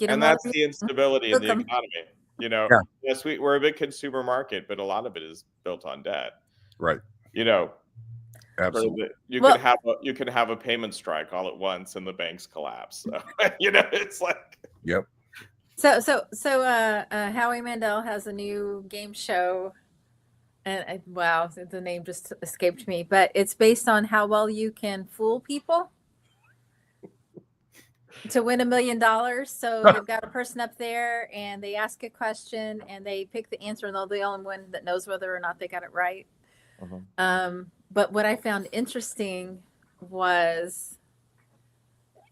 And that's the instability in the economy. You know, Yeah. yes, we're a big consumer market, but a lot of it is built on debt. Right. You know, absolutely. You can have a payment strike all at once, and the banks collapse. So you know, it's like Yep. So Howie Mandel has a new game show, and wow, the name just escaped me, but it's based on how well you can fool people to win $1 million. So they've got a person up there, and they ask a question, and they pick the answer, and they're the only one that knows whether or not they got it right. But what I found interesting was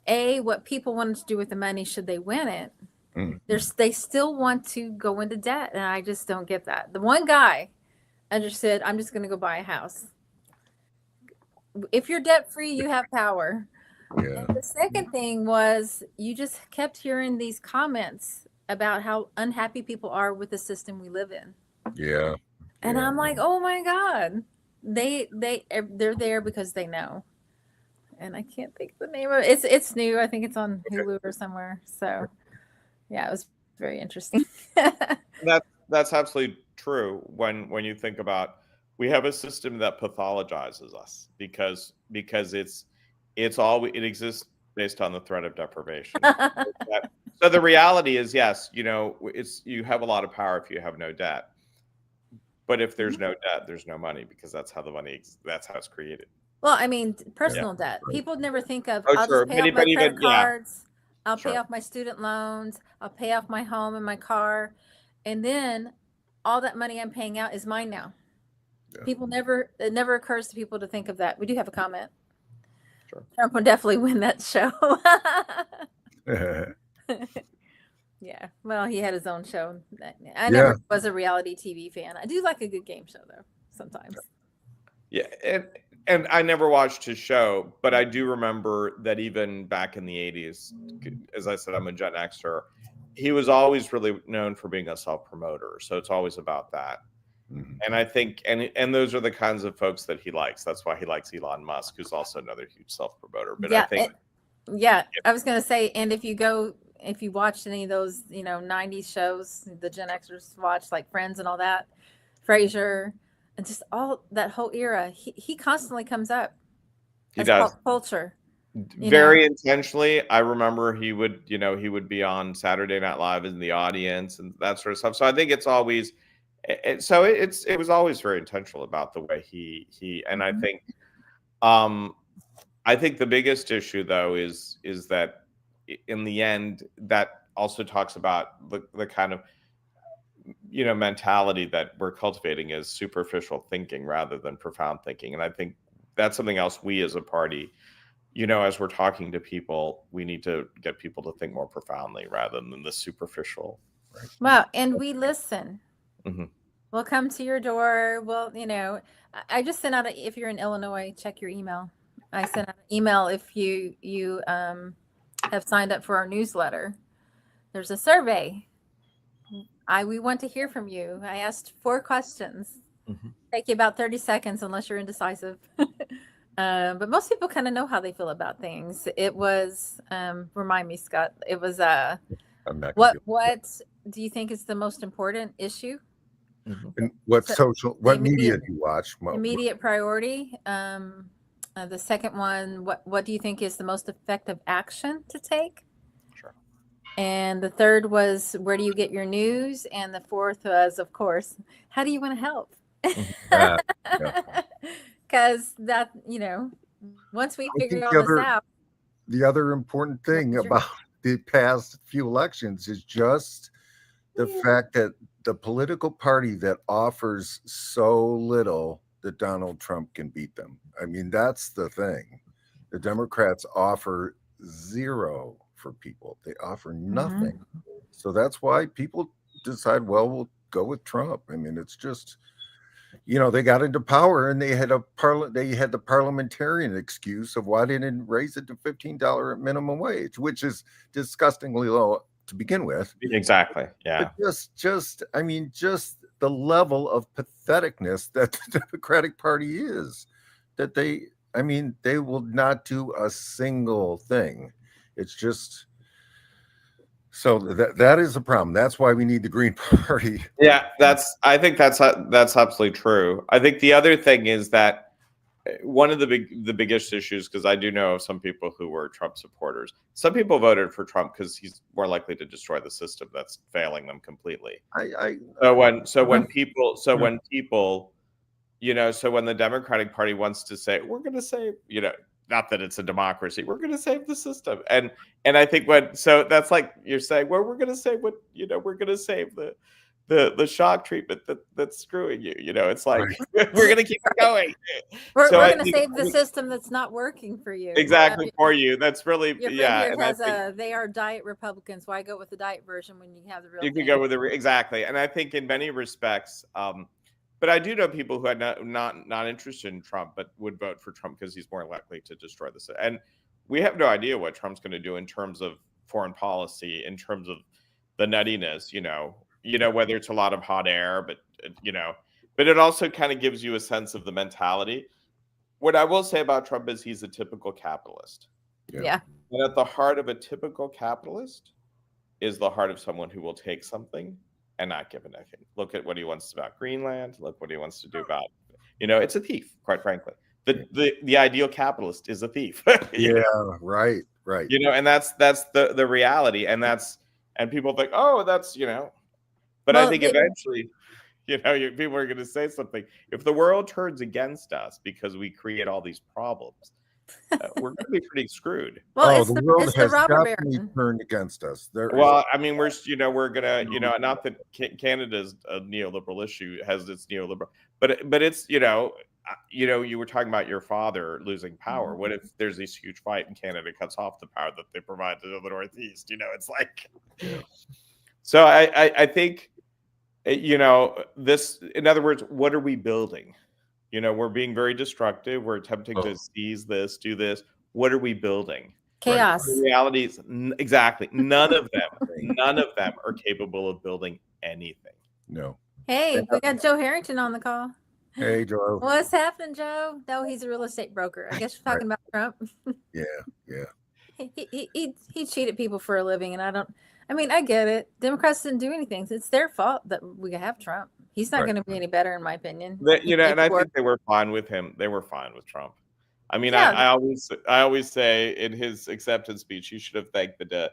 what people wanted to do with the money should they win it. They still want to go into debt, and I just don't get that. The one guy understood, I'm just going to go buy a house. If you're debt free, you have power. Yeah. And the second thing was you just kept hearing these comments about how unhappy people are with the system we live in. Yeah. And I'm like, oh my God, they're there because they know. And I can't think of the name of it. It's new. I think it's on Hulu or somewhere. So yeah, it was very interesting. That's absolutely true. When you think about, we have a system that pathologizes us because it exists based on the threat of deprivation. So the reality is, yes, you have a lot of power if you have no debt. But if there's no debt, there's no money because that's how it's created. Well, I mean, personal debt. People never think of, Oh, I'll sure. just pay off my credit cards. I'll Sure. pay off my student loans. I'll pay off my home and my car. And then all that money I'm paying out is mine now. Yeah. It never occurs to people to think of that. We do have a comment. Sure. Trump will definitely win that show. Yeah. Well, he had his own show. I never was a reality TV fan. I do like a good game show though, sometimes. Yeah. And and I never watched his show, but I do remember that even back in the 80s, as I said, I'm a Gen Xer, he was always really known for being a self-promoter. So it's always about that. Mhm. And I think, and those are the kinds of folks that he likes. That's why he likes Elon Musk, who's also another huge self-promoter. But I Yeah, think, yeah, I was gonna say, and if you watched any of those, 90s shows, the Gen Xers watch, like Friends and all that, Frasier, and just all that whole era, he constantly comes up he as does. pop culture, Very intentionally. I remember he would be on Saturday Night Live in the audience and that sort of stuff. So I think it's always, it was always very intentional about the way he and Mhm. I think the biggest issue though is that in the end that also talks about the kind of mentality that we're cultivating is superficial thinking rather than profound thinking, and I think that's something else we as a party, as we're talking to people, we need to get people to think more profoundly rather than the superficial. Right. Well, and we listen. Mhm. We'll come to your door. Well, I just sent out if you're in Illinois, check your email. I sent out an email if you have signed up for our newsletter. There's a survey. We want to hear from you. I asked 4 questions. Mhm. Take you about 30 seconds unless you're indecisive. But most people kind of know how they feel about things. It was remind me, Scott. It was I'm not gonna what do you think is the most important issue? Mhm. And what The what media immediate do you watch? immediate priority. The second one, what do you think is the most effective action to take? Sure. And the third was, where do you get your news? And the fourth was, of course, how do you want to help? Yeah, yeah. Because that, once we I think figure all this out, the other important thing sure. about the past few elections is just the fact that the political party that offers so little that Donald Trump can beat them. I mean, that's the thing. The Democrats offer zero for people. They offer nothing. So that's why people decide, well, we'll go with Trump. I mean, it's just, they got into power and they had the parliamentarian excuse of why they didn't raise it to $15 minimum wage, which is disgustingly low to begin with. Exactly. Yeah. But just the level of patheticness that the Democratic Party is, that they will not do a single thing. It's just, so that is a problem. That's why we need the Green Party. Yeah, I think that's absolutely true. I think the other thing is that one of the biggest issues, because I do know of some people who were Trump supporters. Some people voted for Trump because he's more likely to destroy the system that's failing them completely. When the Democratic Party wants to say, we're going to save, not that it's a democracy, we're going to save the system, and I think that's like you're saying, well, we're going to save we're going to save the shock treatment that's screwing you. It's like we're going to keep it going. We're going to save the system that's not working for you. Exactly, for you. That's really, your friend yeah. here And has they are diet Republicans. Why go with the diet version when you have the real? You could go with exactly. And I think in many respects, but I do know people who had not interested in Trump, but would vote for Trump because he's more likely to destroy this. And we have no idea what Trump's going to do in terms of foreign policy, in terms of the nuttiness, whether it's a lot of hot air, but but it also kind of gives you a sense of the mentality. What I will say about Trump is he's a typical capitalist. Yeah. And at the heart of a typical capitalist is the heart of someone who will take something and not give it anything. Look at what he wants about Greenland. Look what he wants to do about, it's a thief, quite frankly. The ideal capitalist is a thief. Yeah, right. And that's the reality. And people think, oh, that's, but I think eventually, people are going to say something. If the world turns against us because we create all these problems, we're going to be pretty screwed. Well, the world has robber definitely turned against us. I mean, we're gonna, not that Canada's a neoliberal issue, has its neoliberal, but it's, you were talking about your father losing power. What if there's this huge fight and Canada cuts off the power that they provide to the Northeast? It's like, so I think, this, in other words, what are we building? You know, we're being very destructive. We're attempting to seize this, do this. What are we building? Chaos. The reality is exactly none of them are capable of building anything. No. Hey, we got Joe Harrington on the call. Hey, Joe. What's happening, Joe? No, he's a real estate broker. I guess you're talking about Trump. Yeah. He cheated people for a living, and I mean, I get it. Democrats didn't do anything. It's their fault that we have Trump. He's not going to be any better, in my opinion. You know, and I think they were fine with him. They were fine with Trump. I mean, Yeah. I always say in his acceptance speech, he should have thanked the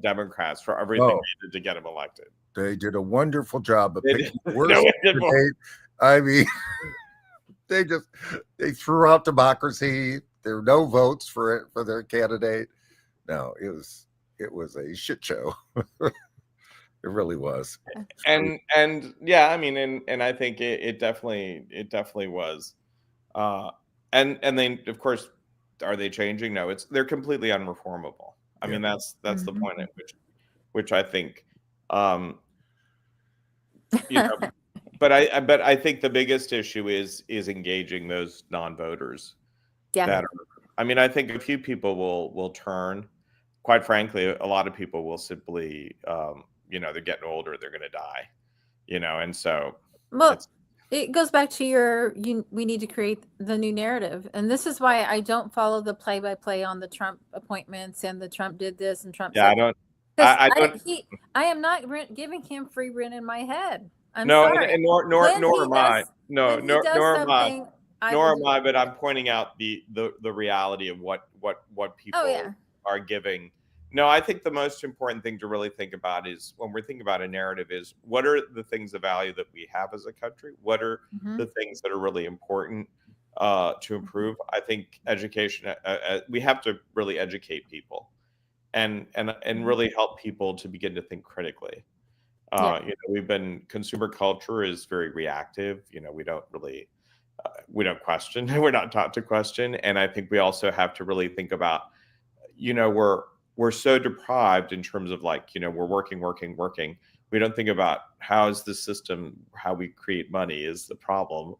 Democrats for everything they did to get him elected. They did a wonderful job of picking the worst No, candidate. I mean, they threw out democracy. There were no votes for their candidate. No, it was a shit show. It really was. And yeah, I mean, and I think it definitely was. And then of course, are they changing? No, they're completely unreformable. I mean, that's the point at which I think, you know, but I think the biggest issue is engaging those non-voters. Yeah. I mean, I think a few people will turn. Quite frankly, a lot of people will simply, you know, they're getting older, they're going to die, you know, and so. Well, it goes back to we need to create the new narrative. And this is why I don't follow the play-by-play on the Trump appointments and the Trump did this and Trump said I don't. I am not giving him free rent in my head. I'm no, sorry. and nor am I. No, nor am I. Nor am I. But I'm pointing out the reality of what people are giving. No, I think the most important thing to really think about is when we're thinking about a narrative is what are the things of value that we have as a country? What are the things that are really important to improve? I think education, we have to really educate people and really help people to begin to think critically. You know, consumer culture is very reactive. You know, we don't question. We're not taught to question. And I think we also have to really think about, you know, we're so deprived in terms of like, you know, we're working. We don't think about how is the system, how we create money is the problem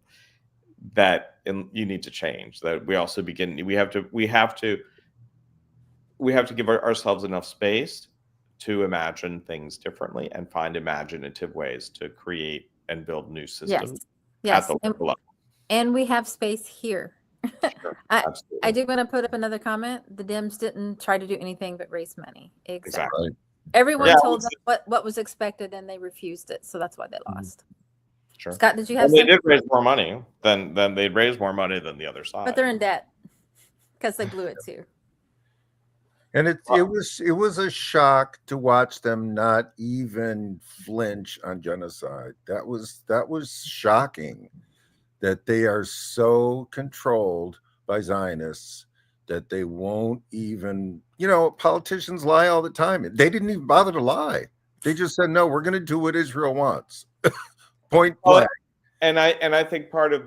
that you need to change. That we also we have to give ourselves enough space to imagine things differently and find imaginative ways to create and build new systems at the local level. And we have space here. Sure, I do want to put up another comment. The Dems didn't try to do anything but raise money. Exactly. Everyone told them what was expected, and they refused it. So that's why they lost. Sure. Scott, did you have? They did raise more money than they'd raise more money than the other side. But they're in debt because they blew it too. And it was a shock to watch them not even flinch on genocide. That was shocking. That they are so controlled by Zionists that they won't even, you know, politicians lie all the time. They didn't even bother to lie. They just said, no, we're going to do what Israel wants. Point blank. And I think part of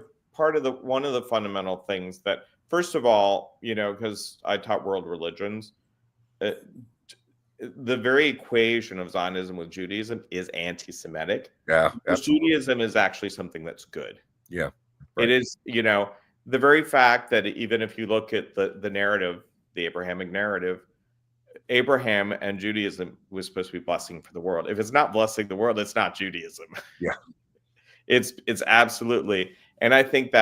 one of the fundamental things that, first of all, you know, because I taught world religions, the very equation of Zionism with Judaism is anti-Semitic. Yeah. Because Judaism is actually something that's good. Yeah. Right. It is, you know, the very fact that even if you look at the narrative, the Abrahamic narrative, Abraham and Judaism was supposed to be blessing for the world. If it's not blessing the world, it's not Judaism. Yeah. It's absolutely. And I think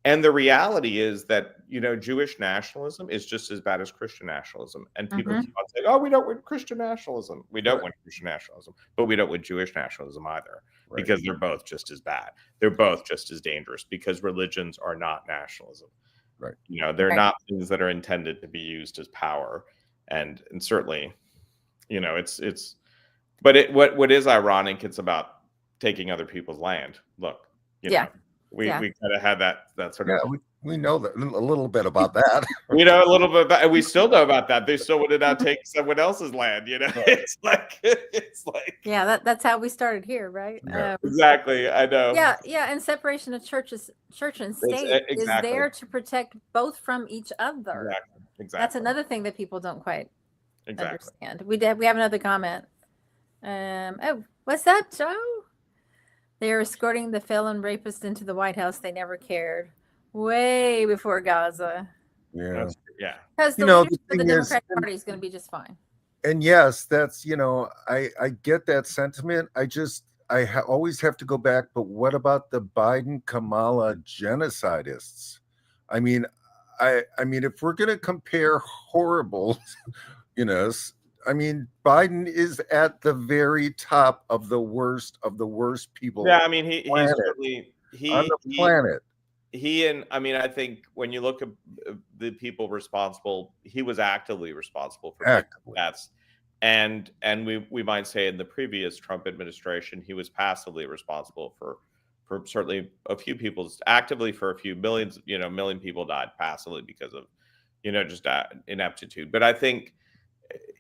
and the reality is that, you know, Jewish nationalism is just as bad as Christian nationalism. And people keep on saying, oh, we don't want Christian nationalism. We don't want Christian nationalism, but we don't want Jewish nationalism either, because they're both just as bad. They're both just as dangerous because religions are not nationalism. Right. You know, they're not things that are intended to be used as power. And certainly, you know, but what is ironic, it's about taking other people's land. Look, you know, we kind of had that sort of. We know that a little bit about that. We know a little bit about, and we still know about that. They still would not take someone else's land. You know, it's like. Yeah, that's how we started here, right? Yeah. Exactly, I know. Yeah, and separation of church and state is there to protect both from each other. Exactly. That's another thing that people don't quite understand. We have another comment. Oh, what's up, Joe? They were escorting the felon rapist into the White House. They never cared. Way before Gaza. Yeah. Yeah. Because You the know, leadership the of the thing is, Democratic Party is going to be just fine. and yes, that's, I get that sentiment. Always have to go back. But what about the Biden Kamala genocidists? I mean, I mean, if we're going to compare horrible, you know, I mean, Biden is at the very top of the worst people Yeah, I mean, he's planet. certainly On the planet. And I mean, I think when you look at the people responsible, he was actively responsible for people's deaths, and we might say in the previous Trump administration, he was passively responsible for certainly a few people's actively for a few millions, million people died passively because of just ineptitude. But I think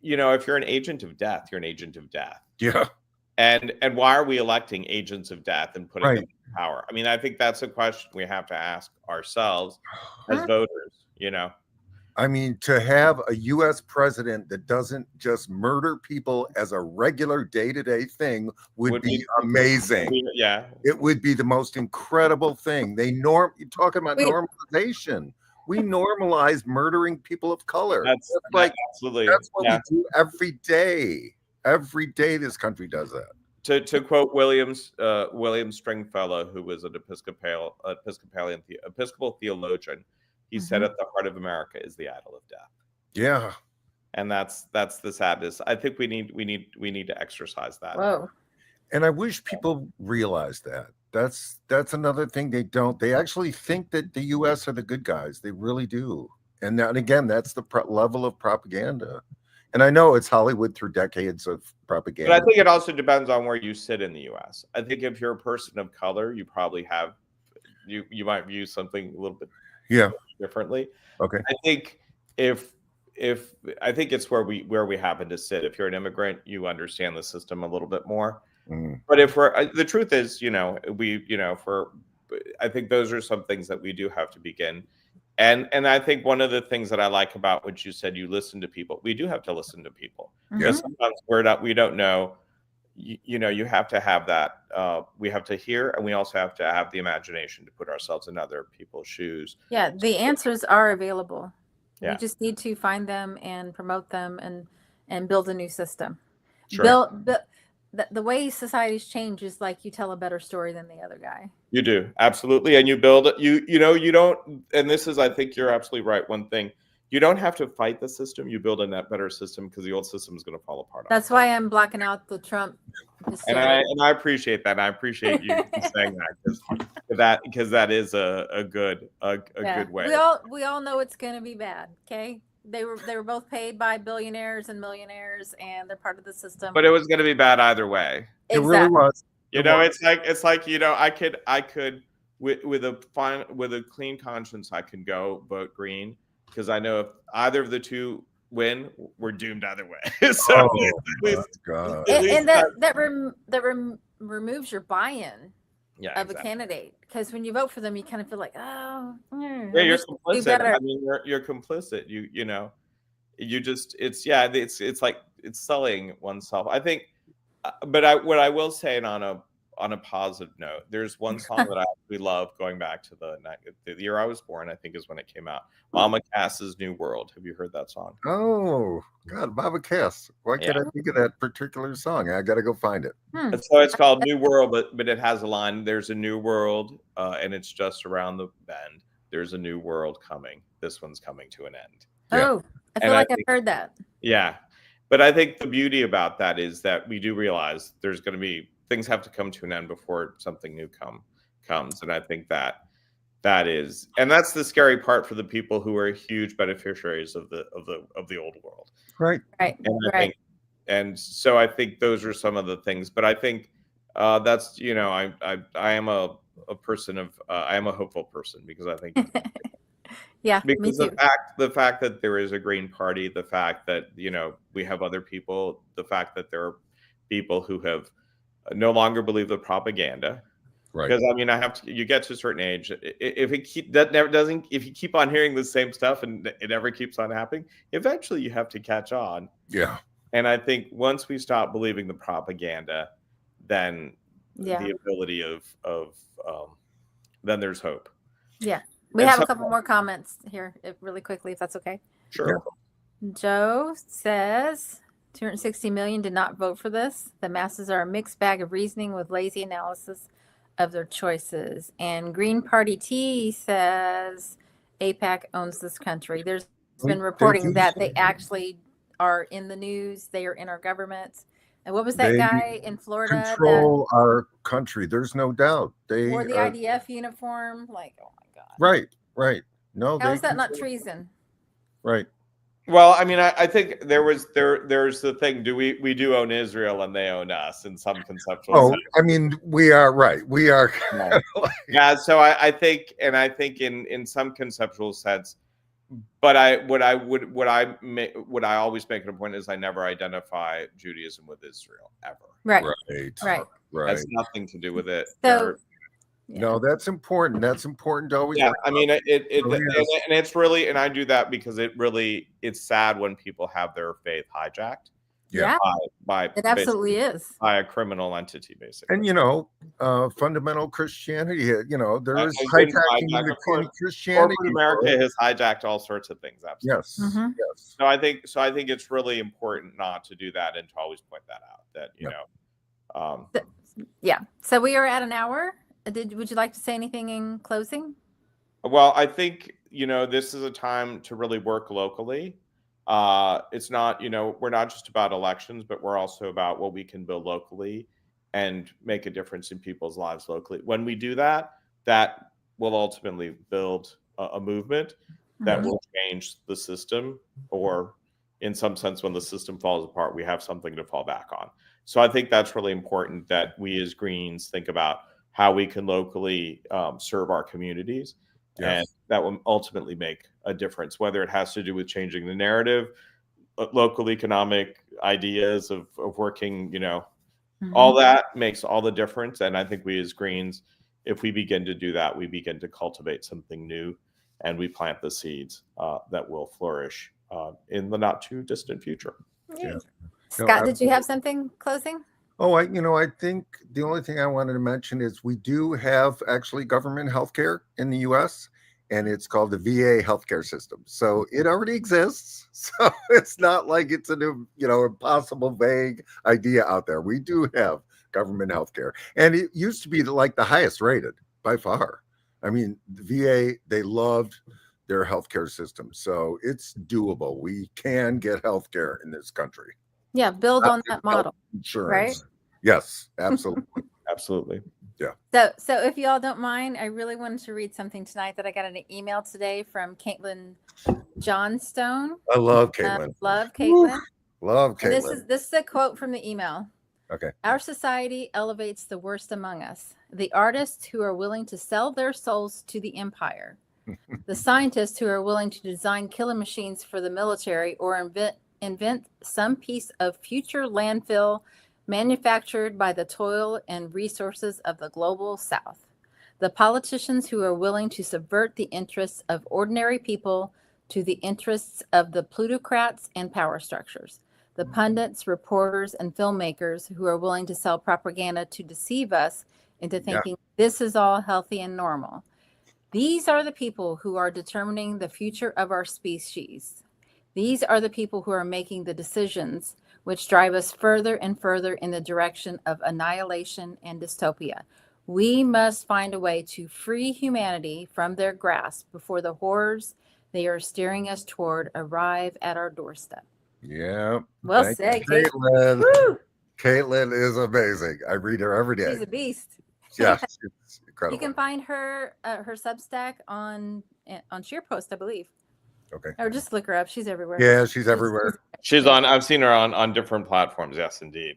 if you're an agent of death, you're an agent of death. Yeah. And why are we electing agents of death and putting Right. them in power? I mean, I think that's a question we have to ask ourselves as voters, I mean, to have a U.S. president that doesn't just murder people as a regular day-to-day thing would be amazing. Yeah. It would be the most incredible thing. You're talking about normalization. We normalize murdering people of color. Absolutely. That's what we do every day. Every day this country does that. To quote William Stringfellow, who was an Episcopal theologian, he said, "At the heart of America is the idol of death." Yeah, and that's the sadness. I think we need to exercise that. Whoa. And I wish people realize that. That's another thing they don't. They actually think that the U.S. are the good guys. They really do. And again, that's the level of propaganda. And I know it's Hollywood through decades of propaganda. But I think it also depends on where you sit in the U.S. I think if you're a person of color, you probably have you might view something a little bit differently. Okay. I think I think it's where we happen to sit. If you're an immigrant, you understand the system a little bit more. But if the truth is, I think those are some things that we do have to begin. And I think one of the things that I like about what you said, you listen to people. We do have to listen to people because sometimes we don't know. You have to have that. We have to hear, and we also have to have the imagination to put ourselves in other people's shoes. Yeah, the answers are available. Yeah. We just need to find them and promote them and build a new system. Sure. The way societies change is like you tell a better story than the other guy. You do, absolutely. And you build it. You don't, and this is, I think you're absolutely right. One thing, you don't have to fight the system. You build a net better system because the old system is going to fall apart. That's why I'm blocking out the Trump. And I appreciate that. And I appreciate you saying that because that is a good way. We all know it's going to be bad. Okay. They were both paid by billionaires and millionaires, and they're part of the system. But it was going to be bad either way. Exactly. It really was. It's like I could with a clean conscience I could go vote green because I know if either of the two win, we're doomed either way. So God. And that removes your buyin of a candidate, because when you vote for them, you kind of feel like, you're complicit. I mean, you're complicit. It's like it's selling oneself. I think, but what I will say, on a positive note, there's one song that I actually love going back to the year I was born. I think is when it came out. Mama Cass's New World. Have you heard that song? Oh God, Mama Cass. Why can't I think of that particular song? I got to go find it. So it's called New World, but it has a line. There's a new world, and it's just around the bend. There's a new world coming. This one's coming to an end. Oh, I feel I've heard that. Yeah, but I think the beauty about that is that we do realize there's going to be things have to come to an end before something new comes, and I think that is, and that's the scary part for the people who are huge beneficiaries of the old world. Right. And so I think those are some of the things, but I think that's I am a person of I am a hopeful person because I think because the fact that there is a Green Party, the fact that we have other people, the fact that there are people who have no longer believe the propaganda. Right. Because I mean, you get to a certain age. If you keep on hearing the same stuff and it never keeps on happening, eventually you have to catch on. Yeah. And I think once we stop believing the propaganda, then the ability of then there's hope. Yeah. We have a couple more comments here really quickly, if that's okay. Sure. Joe says 260 million did not vote for this. The masses are a mixed bag of reasoning with lazy analysis of their choices. And Green Party T says AIPAC owns this country. There's been reporting that they actually are in the news. They are in our government. And what was that guy in Florida? Control our country. There's no doubt. They wore the IDF uniform. Like, oh my God. Right. No, how is that not treason? Right. Well, I mean, I think there's the thing. We do own Israel and they own us in some conceptual sense. I mean, we are right. We are. Right. Yeah. So I think in some conceptual sense, but what I always make it a point is I never identify Judaism with Israel ever. Right. Has nothing to do with it. So. No, that's important. That's important to always. Yeah, I mean, and it's really, and I do that because it's sad when people have their faith hijacked. Yeah, by it absolutely is by a criminal entity, basically. And fundamental Christianity. There is hijacking the Christianity. Corporate America has hijacked all sorts of things. Absolutely. Mm-hmm. Yes. So I think it's really important not to do that and to always point that out. That yeah. So we are at an hour. Would you like to say anything in closing? Well, I think, this is a time to really work locally. It's not, we're not just about elections, but we're also about what we can build locally and make a difference in people's lives locally. When we do that, that will ultimately build a movement that will change the system, or in some sense, when the system falls apart, we have something to fall back on. So I think that's really important that we as Greens think about how we can locally serve our communities. Yes. And that will ultimately make a difference, whether it has to do with changing the narrative, local economic ideas of working, all that makes all the difference. And I think we as Greens, if we begin to do that, we begin to cultivate something new and we plant the seeds that will flourish in the not too distant future. Yeah. Scott, did you have something closing? Oh, I think the only thing I wanted to mention is we do have actually government healthcare in the U.S. and it's called the VA healthcare system. So it already exists. So it's not like it's a new, impossible, vague idea out there. We do have government healthcare, and it used to be like the highest rated by far. I mean, the VA, they loved their healthcare system, so it's doable. We can get healthcare in this country. Yeah, build on that model. Insurance. Right? Yes, absolutely. Absolutely. Yeah. So if you all don't mind, I really wanted to read something tonight that I got an email today from Caitlin Johnstone. I love Caitlin. Love Caitlin. Love Caitlin. And this is a quote from the email. Okay. Our society elevates the worst among us. The artists who are willing to sell their souls to the empire. The scientists who are willing to design killer machines for the military or invent some piece of future landfill manufactured by the toil and resources of the global South. The politicians who are willing to subvert the interests of ordinary people to the interests of the plutocrats and power structures. The pundits, reporters, and filmmakers who are willing to sell propaganda to deceive us into thinking this is all healthy and normal. These are the people who are determining the future of our species. These are the people who are making the decisions which drive us further and further in the direction of annihilation and dystopia. We must find a way to free humanity from their grasp before the horrors they are steering us toward arrive at our doorstep. Yeah. Well said, Caitlin. Caitlin is amazing. I read her every day. She's a beast. Yeah, she's incredible. You can find her her Substack on SharePost, I believe. Okay. Or just look her up. She's everywhere. Yeah, she's everywhere. She's on. I've seen her on different platforms. Yes, indeed.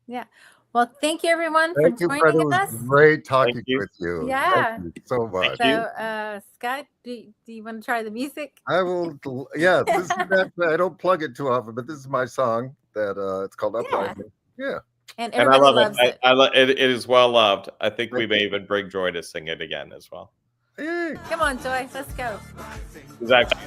Yeah. Well, thank you everyone for joining us. Great talking with you. Yeah. Thank you so much. So, Scott, do you want to try the music? I will. Yeah. This is I don't plug it too often, but this is my song that it's called Uprising. Yeah. And everybody loves it. I love it. It is well loved. I think we may even bring Joy to sing it again as well. Hey. Come on, Joy. Let's go. Exactly.